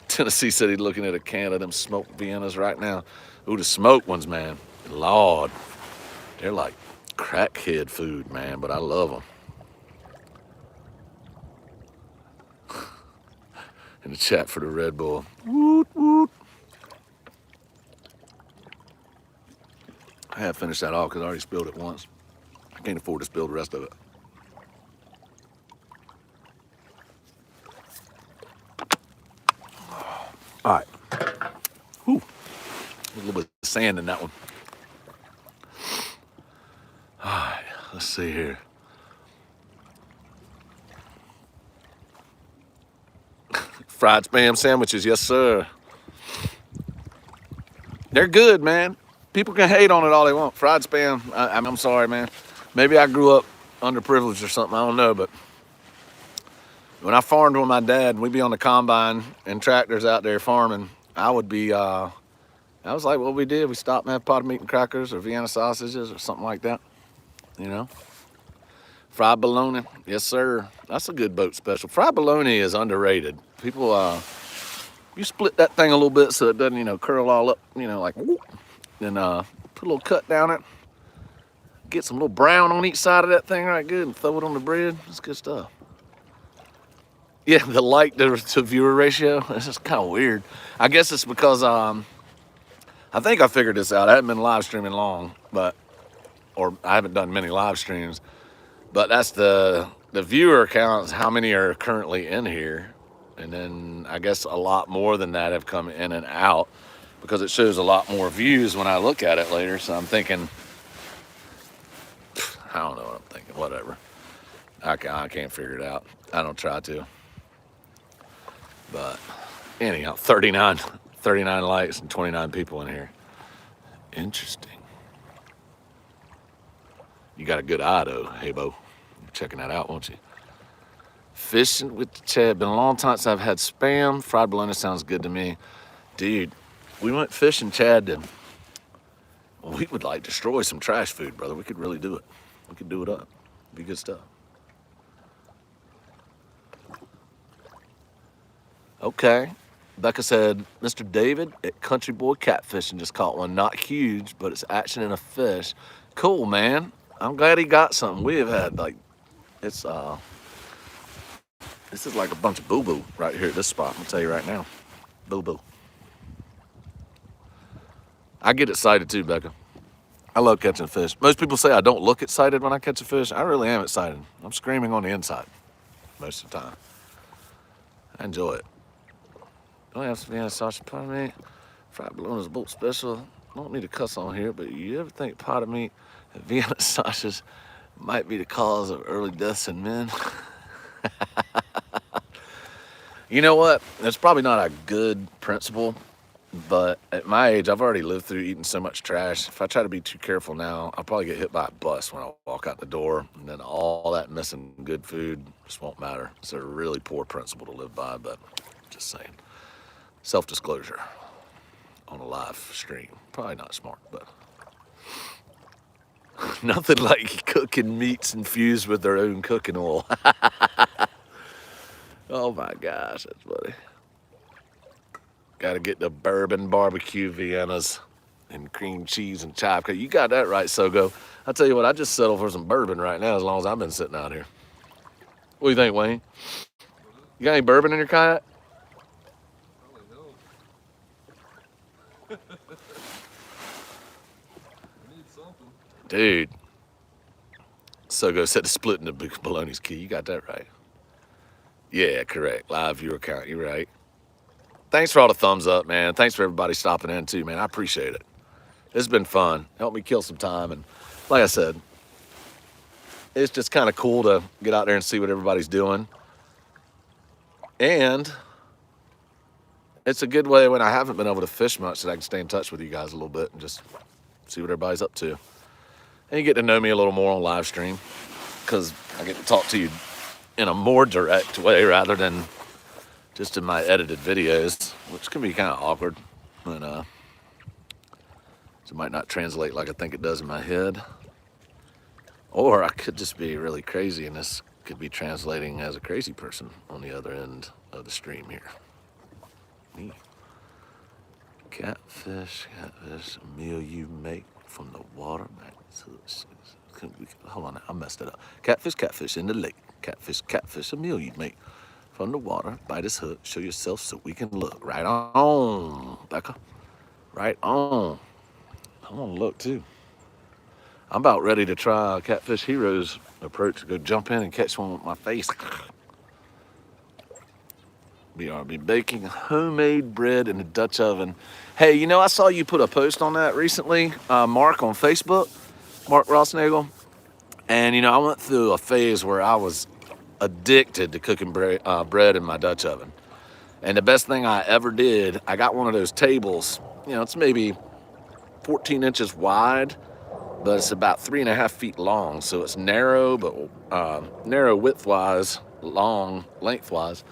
Tennessee said he's looking at a can of them smoked Viennas right now. Ooh, the smoked ones, man. Lord, they're like crackhead food, man, but I love them. In the chat for the Red Bull. Woot, woot. I have finished that off because I already spilled it once. I can't afford to spill the rest of it. All right. Whew. A little bit of sand in that one. All right, let's see here. Fried Spam sandwiches, yes sir. They're good, man. People can hate on it all they want. Fried Spam, I'm sorry, man. Maybe I grew up underprivileged or something, I don't know, but when I farmed with my dad, we'd be on the combine and tractors out there farming, I would be, that was like what we did. We stopped and had pot of meat and crackers or Vienna sausages or something like that, Fried bologna, yes sir. That's a good boat special. Fried bologna is underrated. People, you split that thing a little bit so it doesn't, curl all up, like whoop. Then put a little cut down it. Get some little brown on each side of that thing right good and throw it on the bread. It's good stuff. Yeah, the like to viewer ratio, it's just kind of weird. I guess it's because I think I figured this out. I haven't been live streaming long, or I haven't done many live streams, but that's the viewer counts, how many are currently in here. And then I guess a lot more than that have come in and out, because it shows a lot more views when I look at it later. So I'm thinking, I don't know what I'm thinking, whatever. I can't figure it out. I don't try to. But anyhow, 39 likes and 29 people in here. Interesting. You got a good eye though, hey Bo. You're checking that out, won't you? Fishing with the Chad. Been a long time since I've had spam. Fried bologna sounds good to me. Dude, we went fishing, Chad, and we would like destroy some trash food, brother. We could really do it. We could do it up. It'd be good stuff. Okay. Becca said, Mr. David at Country Boy Catfishing just caught one. Not huge, but it's action in a fish. Cool, man. I'm glad he got something. We have had this is like a bunch of boo-boo right here at this spot. I'm gonna tell you right now. Boo-boo. I get excited too, Becca. I love catching fish. Most people say I don't look excited when I catch a fish. I really am excited. I'm screaming on the inside most of the time. I enjoy it. Don't have some Vienna sausage, pot of meat. Fried bologna's a bolt special. Don't need to cuss on here, but you ever think pot of meat and Vienna sausages might be the cause of early deaths in men? You know what? It's probably not a good principle, but at my age, I've already lived through eating so much trash. If I try to be too careful now, I'll probably get hit by a bus when I walk out the door, and then all that missing good food just won't matter. It's a really poor principle to live by, but just saying. Self-disclosure on a live stream. Probably not smart, but nothing like cooking meats infused with their own cooking oil. Oh my gosh, that's funny. Got to get the bourbon barbecue Viennas and cream cheese and chive. You got that right, Sogo. I'll tell you what, I just settle for some bourbon right now as long as I've been sitting out here. What do you think, Wayne? You got any bourbon in your kayak? Probably help. I need something. Dude. Sogo said to split into bologna's key. You got that right. Yeah, correct. Live viewer count. You're right. Thanks for all the thumbs up, man. Thanks for everybody stopping in too, man. I appreciate it. It's been fun. Helped me kill some time. And like I said, it's just kind of cool to get out there and see what everybody's doing. And it's a good way when I haven't been able to fish much that I can stay in touch with you guys a little bit and just see what everybody's up to. And you get to know me a little more on live stream because I get to talk to you in a more direct way rather than just in my edited videos, which can be kind of awkward. And so it might not translate like I think it does in my head. Or I could just be really crazy and this could be translating as a crazy person on the other end of the stream here. Me. Catfish, a meal you make from the water. Hold on, I messed it up. Catfish in the lake. Catfish, a meal you make from the water. Bite his hook, show yourself so we can look. Right on, Becca. Right on. I want to look too. I'm about ready to try Catfish Hero's approach to go jump in and catch one with my face. Be baking homemade bread in the Dutch oven. Hey, you know, I saw you put a post on that recently, Mark, on Facebook, Mark Rossnagel. And, you know, I went through a phase where I was addicted to cooking bread in my Dutch oven. And the best thing I ever did, I got one of those tables. You know, it's maybe 14 inches wide, but it's about 3.5 feet long. So it's narrow, but narrow width-wise, long lengthwise.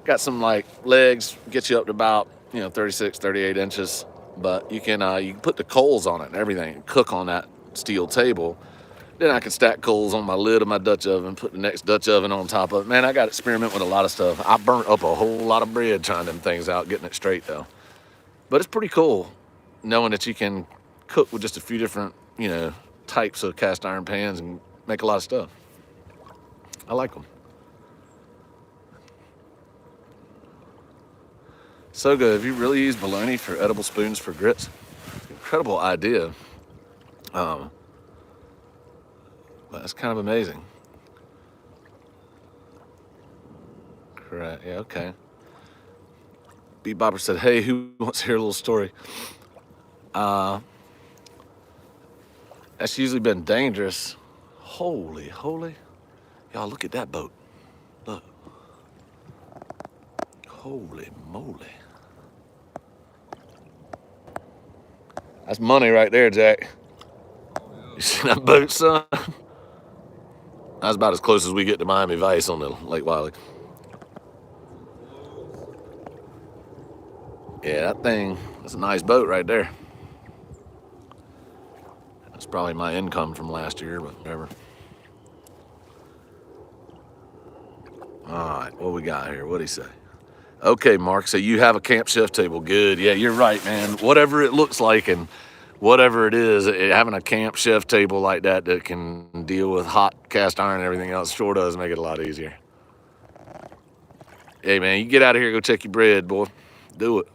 Got some like legs, get you up to about, 36, 38 inches. But you can put the coals on it and everything and cook on that steel table. Then I can stack coals on my lid of my Dutch oven, put the next Dutch oven on top of it. Man, I got to experiment with a lot of stuff. I burnt up a whole lot of bread trying them things out, getting it straight though. But it's pretty cool knowing that you can cook with just a few different, types of cast iron pans and make a lot of stuff. I like them. So good. Have you really used bologna for edible spoons for grits? Incredible idea. That's kind of amazing. Correct. Yeah, okay. B Bobber said, hey, who wants to hear a little story? That's usually been dangerous. Holy. Y'all, look at that boat. Look. Holy moly. That's money right there, Jack. You see that boat, son? That's about as close as we get to Miami Vice on the Lake Wiley. Yeah, that's a nice boat right there. That's probably my income from last year, but whatever. All right, what we got here? What'd he say? Okay, Mark, so you have a camp chef table. Good. Yeah, you're right, man. Whatever it looks like and whatever it is, having a camp chef table like that can deal with hot cast iron and everything else sure does make it a lot easier. Hey, man, you get out of here, go check your bread, boy. Do it.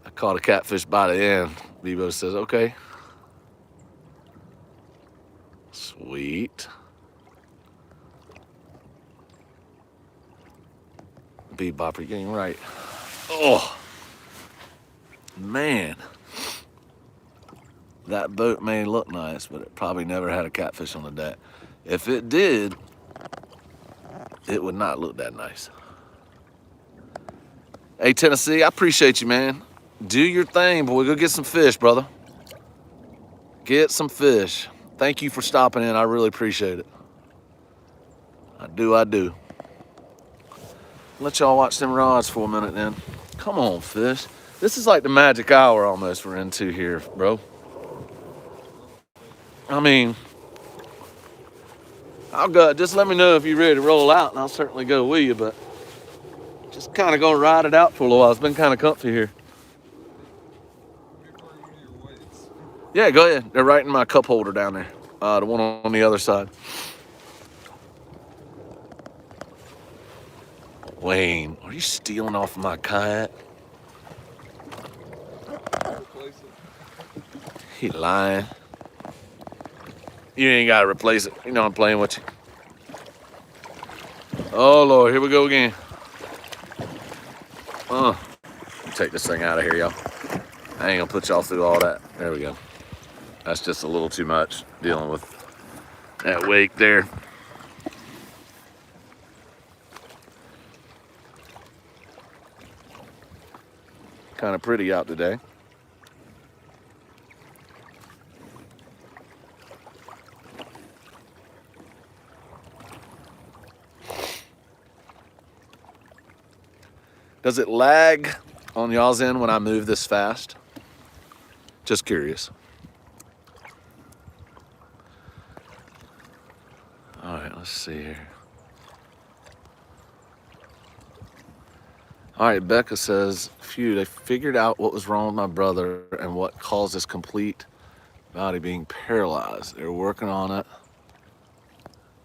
I caught a catfish by the end. Bebo says, okay. Sweet. Bebopper, you ain't right. Oh, man. That boat may look nice, but it probably never had a catfish on the deck. If it did, it would not look that nice. Hey, Tennessee, I appreciate you, man. Do your thing, boy. Go get some fish, brother. Get some fish. Thank you for stopping in. I really appreciate it. I do. Let y'all watch them rods for a minute then. Come on, fish. This is like the magic hour almost we're into here, bro. I mean, I'll go. Just let me know if you're ready to roll out, and I'll certainly go with you. But just kind of gonna ride it out for a little while. It's been kind of comfy here. Let me borrow one of your weights. Yeah, go ahead. They're right in my cup holder down there. The one on the other side. Wayne, are you stealing off my kayak? Replace it. He lying. You ain't gotta replace it. You know I'm playing with you. Oh Lord, here we go again. Take this thing out of here, y'all. I ain't gonna put y'all through all that. There we go. That's just a little too much dealing with that wake there. Kind of pretty out today. Does it lag on y'all's end when I move this fast? Just curious. All right, let's see here. All right, Becca says, phew, they figured out what was wrong with my brother and what caused his complete body being paralyzed. They're working on it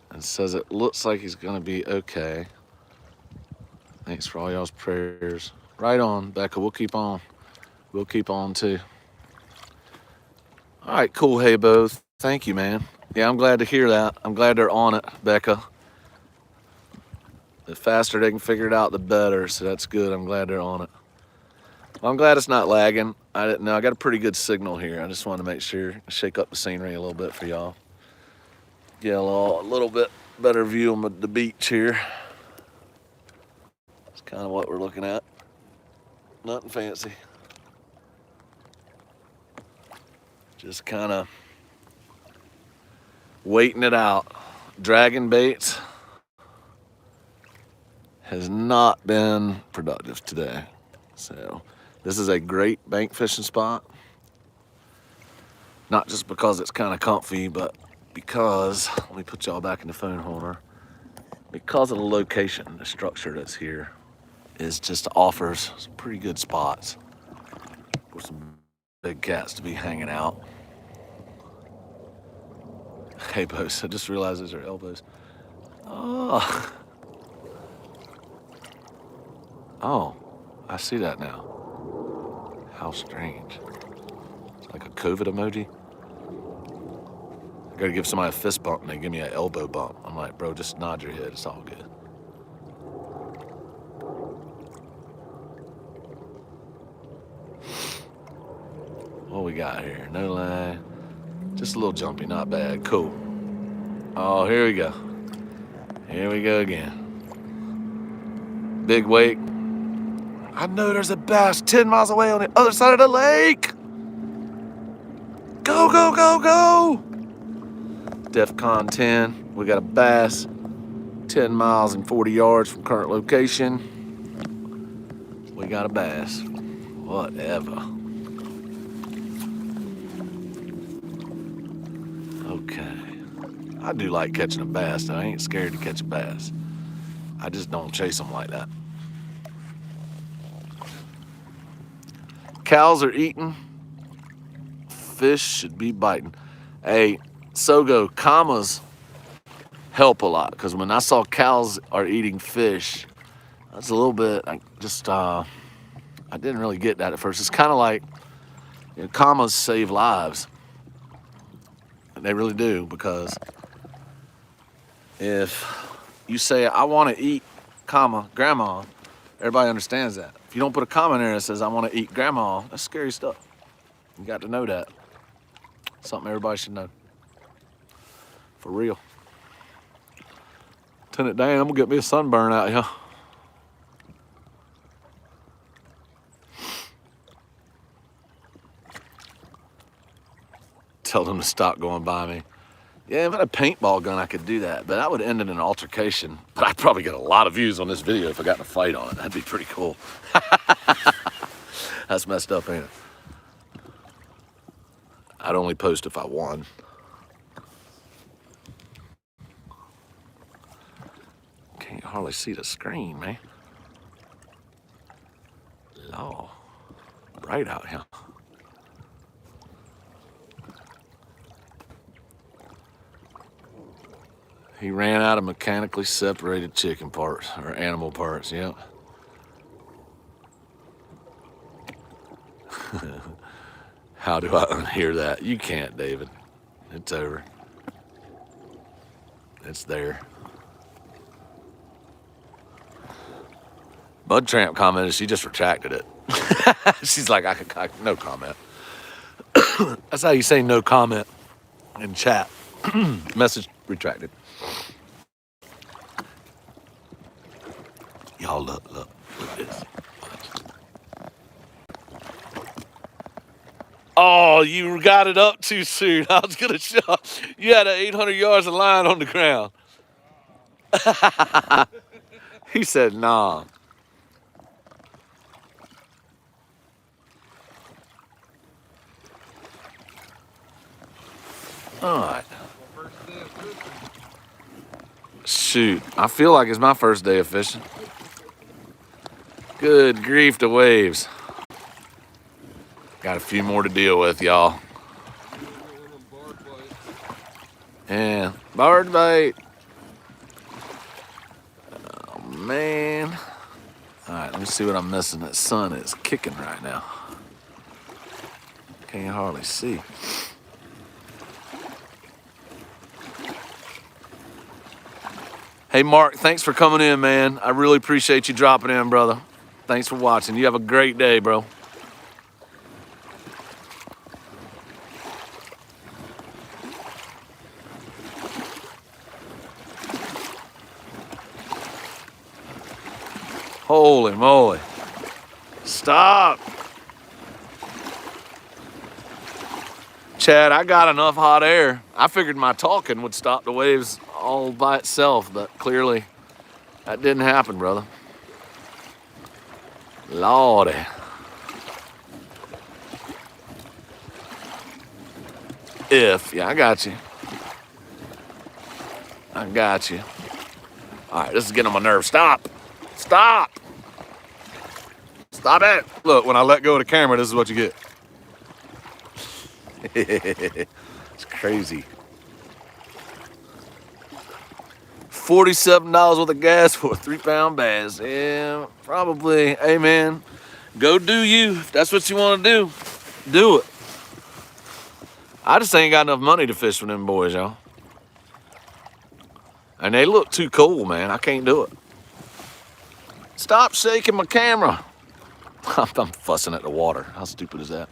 and says it looks like he's gonna be okay. Thanks for all y'all's prayers. Right on, Becca, we'll keep on. We'll keep on too. All right, cool, hey, both. Thank you, man. Yeah, I'm glad to hear that. I'm glad they're on it, Becca. The faster they can figure it out, the better. So that's good. I'm glad they're on it. Well, I'm glad it's not lagging. I didn't know. I got a pretty good signal here. I just wanted to make sure, shake up the scenery a little bit for y'all. Get a little bit better view on the beach here. That's kind of what we're looking at. Nothing fancy. Just kind of waiting it out. Dragging baits has not been productive today. So this is a great bank fishing spot. Not just because it's kind of comfy, but because, let me put y'all back in the phone holder, because of the location, the structure that's here is just offers some pretty good spots for some big cats to be hanging out. Hey, boys, I just realized those are elbows. Oh. Oh, I see that now. How strange. It's like a COVID emoji. I gotta give somebody a fist bump and they give me an elbow bump. I'm like, bro, just nod your head, it's all good. What we got here? No lag. Just a little jumpy, not bad. Cool. Oh, here we go. Here we go again. Big wake. I know there's a bass 10 miles away on the other side of the lake. Go, go, go, go. DEFCON 10. We got a bass 10 miles and 40 yards from current location. We got a bass. Whatever. Okay. I do like catching a bass, though. I ain't scared to catch a bass. I just don't chase them like that. Cows are eating. Fish should be biting. Hey, Sogo, commas help a lot, because when I saw cows are eating fish, that's a little bit, I didn't really get that at first. It's kind of like, you know, commas save lives. They really do, because if you say, I want to eat, comma, grandma, Everybody understands that. If you don't put a comment in there that says, I want to eat grandma, that's scary stuff. You got to know that. Something everybody should know. For real. Lieutenant Dan, I'm gonna get me a sunburn out here. Tell them to stop going by me. Yeah, if I had a paintball gun, I could do that, but that would end in an altercation. But I'd probably get a lot of views on this video if I got in a fight on it. That'd be pretty cool. That's messed up, ain't it? I'd only post if I won. Can't hardly see the screen, man. Law. Bright out here. He ran out of mechanically separated chicken parts, or animal parts, yep. How do I unhear that? You can't, David. It's over. It's there. Bud Tramp commented, she just retracted it. She's like, no comment. That's how you say no comment in chat. Message retracted. Y'all look at this. Oh, you got it up too soon. I was gonna show you had 800 yards of line on the ground. He said, nah. All right. Shoot, I feel like it's my first day of fishing. Good grief, the waves. Got a few more to deal with, y'all. Yeah, barred bait. Oh, man. All right, let me see what I'm missing. That sun is kicking right now. Can't hardly see. Hey, Mark, thanks for coming in, man. I really appreciate you dropping in, brother. Thanks for watching. You have a great day, bro. Holy moly. Stop. Chad, I got enough hot air. I figured my talking would stop the waves all by itself, but clearly that didn't happen, brother. Lordy. Yeah, I got you. I got you. All right, this is getting on my nerves. Stop. Stop. Stop it. Look, when I let go of the camera, this is what you get. It's crazy. $47 worth of gas for a 3-pound bass. Yeah, probably. Hey, man, go do you. If that's what you want to do, do it. I just ain't got enough money to fish with them boys, y'all. And they look too cool, man. I can't do it. Stop shaking my camera. I'm fussing at the water. How stupid is that?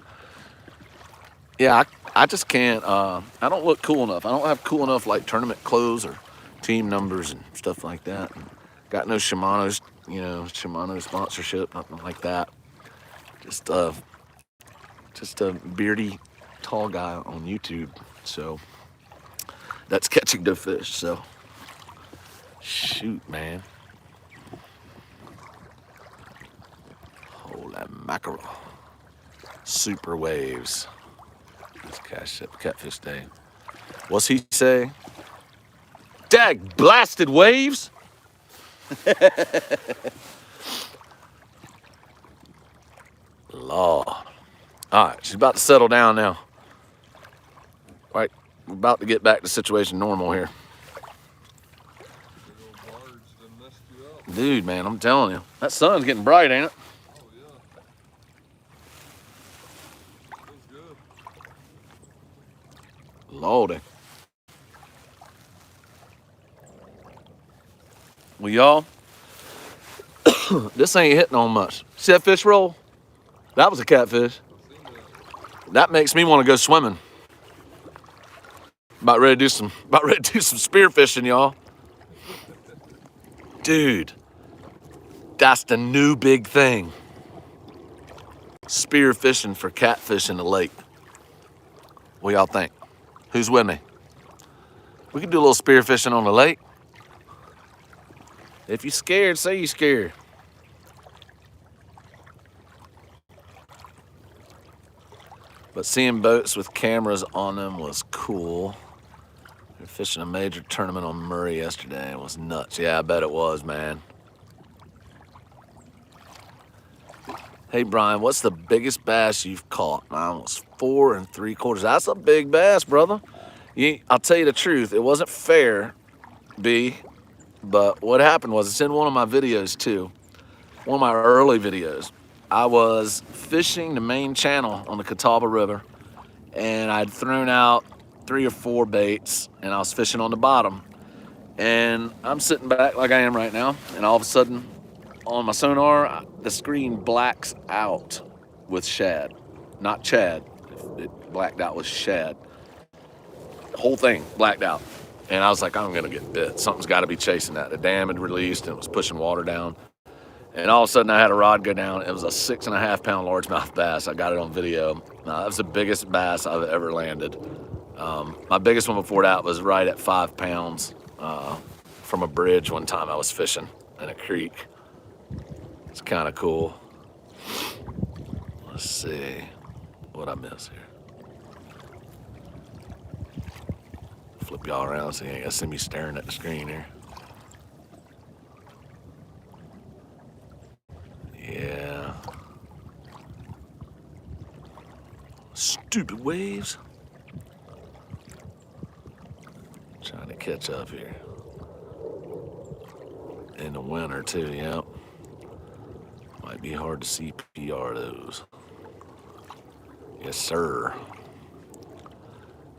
Yeah, I just can't. I don't look cool enough. I don't have cool enough like tournament clothes or team numbers and stuff like that. Got no Shimano's, Shimano sponsorship, nothing like that. Just a beardy, tall guy on YouTube. So that's catching the fish. So shoot, man. Holy mackerel. Super waves. It's catfish day. What's he say? Dag blasted waves. Law. All right, she's about to settle down now. All right, we're about to get back to situation normal here. Dude, man, I'm telling you, that sun's getting bright, ain't it? Oh, yeah. Feels good. Lordy. Well, y'all, This ain't hitting on much. See that fish roll? That was a catfish. That makes me want to go swimming. About ready to do some spear fishing, y'all. Dude, that's the new big thing. Spear fishing for catfish in the lake. What y'all think? Who's with me? We can do a little spear fishing on the lake. If you're scared, say you're scared. But seeing boats with cameras on them was cool. We were fishing a major tournament on Murray yesterday. It was nuts. Yeah, I bet it was, man. Hey, Brian, what's the biggest bass you've caught? Mine was 4 3/4. That's a big bass, brother. I'll tell you the truth. It wasn't fair, B, but what happened was, it's in one of my videos, too. One of my early videos. I was fishing the main channel on the Catawba River, and I'd thrown out 3 or 4 baits, and I was fishing on the bottom. And I'm sitting back like I am right now, and all of a sudden, on my sonar, the screen blacks out with shad. Not Chad. It blacked out with shad. The whole thing blacked out. And I was like, I'm gonna get bit. Something's gotta be chasing that. The dam had released and it was pushing water down. And all of a sudden I had a rod go down. It was a 6.5 pound largemouth bass. I got it on video. That was the biggest bass I've ever landed. My biggest one before that was right at 5 pounds from a bridge one time I was fishing in a creek. It's kind of cool. Let's see what I miss here. Flip y'all around so you ain't gonna see me staring at the screen here. Yeah. Stupid waves. Trying to catch up here. In the winter too, yep. Might be hard to see PR those. Yes, sir.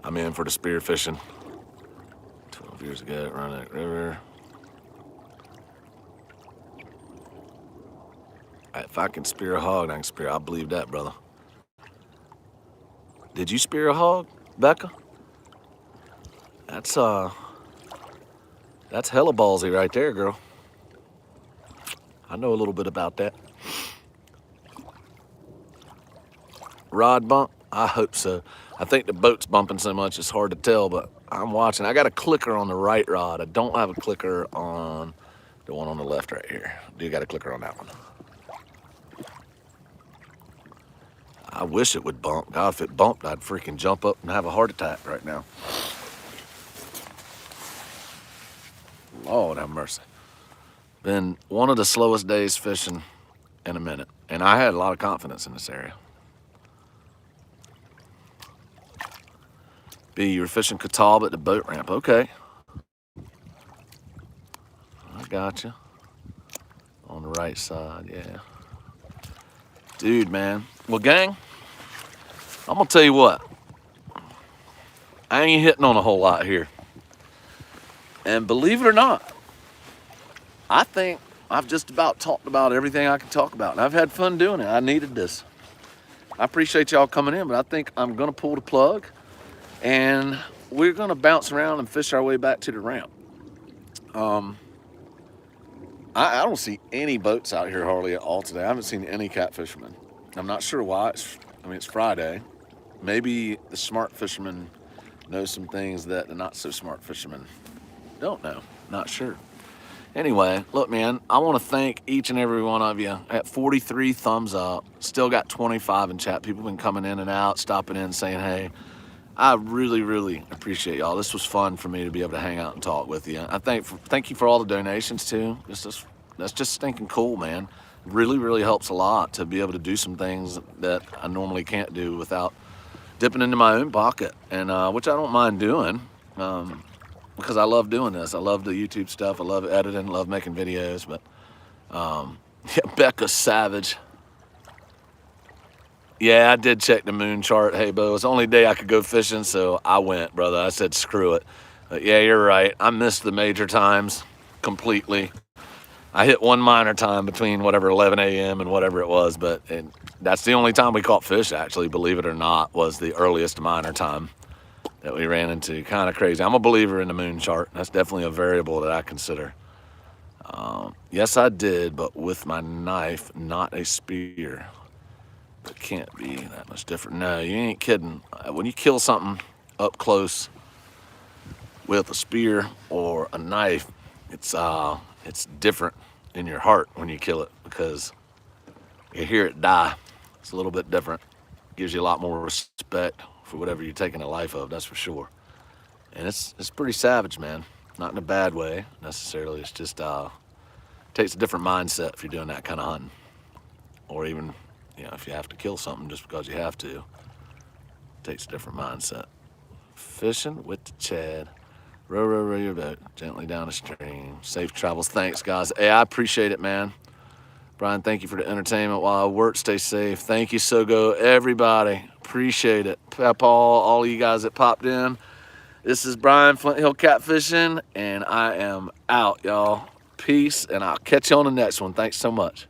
I'm in for the spear fishing. 12 years ago at Roanoke River. If I can spear a hog, I can spear. I believe that, brother. Did you spear a hog, Becca? That's hella ballsy right there, girl. I know a little bit about that. Rod bump? I hope so. I think the boat's bumping so much it's hard to tell, but I'm watching. I got a clicker on the right rod. I don't have a clicker on the one on the left right here. I do got a clicker on that one. I wish it would bump. God, if it bumped, I'd freaking jump up and have a heart attack right now. Lord have mercy. Been one of the slowest days fishing in a minute. And I had a lot of confidence in this area. B, you were fishing Catawba at the boat ramp. Okay. I got you. On the right side, yeah. Dude, man. Well, gang, I'm gonna tell you what. I ain't hitting on a whole lot here. And believe it or not, I think I've just about talked about everything I can talk about. And I've had fun doing it. I needed this. I appreciate y'all coming in, but I think I'm gonna pull the plug and we're gonna bounce around and fish our way back to the ramp. I don't see any boats out here hardly at all today. I haven't seen any catfishermen. I'm not sure why. It's Friday. Maybe the smart fishermen know some things that the not so smart fishermen don't know. Not sure. Anyway, look, man, I want to thank each and every one of you. At 43 thumbs up, still got 25 in chat. People been coming in and out, stopping in, saying, hey. I really, really appreciate y'all. This was fun for me to be able to hang out and talk with you. I thank you for all the donations too. That's just stinking cool, man. Really, really helps a lot to be able to do some things that I normally can't do without dipping into my own pocket, and which I don't mind doing because I love doing this. I love the YouTube stuff. I love editing. Love making videos. But yeah, Becca Savage. Yeah, I did check the moon chart. Hey, Bo, it was the only day I could go fishing, so I went, brother. I said, screw it. But yeah, you're right. I missed the major times completely. I hit one minor time between whatever 11 a.m. and whatever it was, but that's the only time we caught fish, actually, believe it or not, was the earliest minor time that we ran into. Kind of crazy. I'm a believer in the moon chart. That's definitely a variable that I consider. Yes, I did, but with my knife, not a spear. It can't be that much different. No, you ain't kidding. When you kill something up close with a spear or a knife, it's different in your heart when you kill it, because you hear it die. It's a little bit different. Gives you a lot more respect for whatever you're taking the life of, that's for sure. And it's pretty savage, man. Not in a bad way necessarily. It's just takes a different mindset if you're doing that kind of hunting, or even, you know, if you have to kill something just because you have to. It takes a different mindset. Fishing with the Chad. Row, row, row your boat gently down the stream. Safe travels. Thanks, guys. Hey, I appreciate it, man. Brian, thank you for the entertainment while I work. Stay safe. Thank you, Sogo. Everybody, appreciate it. Paul, all of you guys that popped in. This is Brian, Flint Hill Catfishing, and I am out, y'all. Peace, and I'll catch you on the next one. Thanks so much.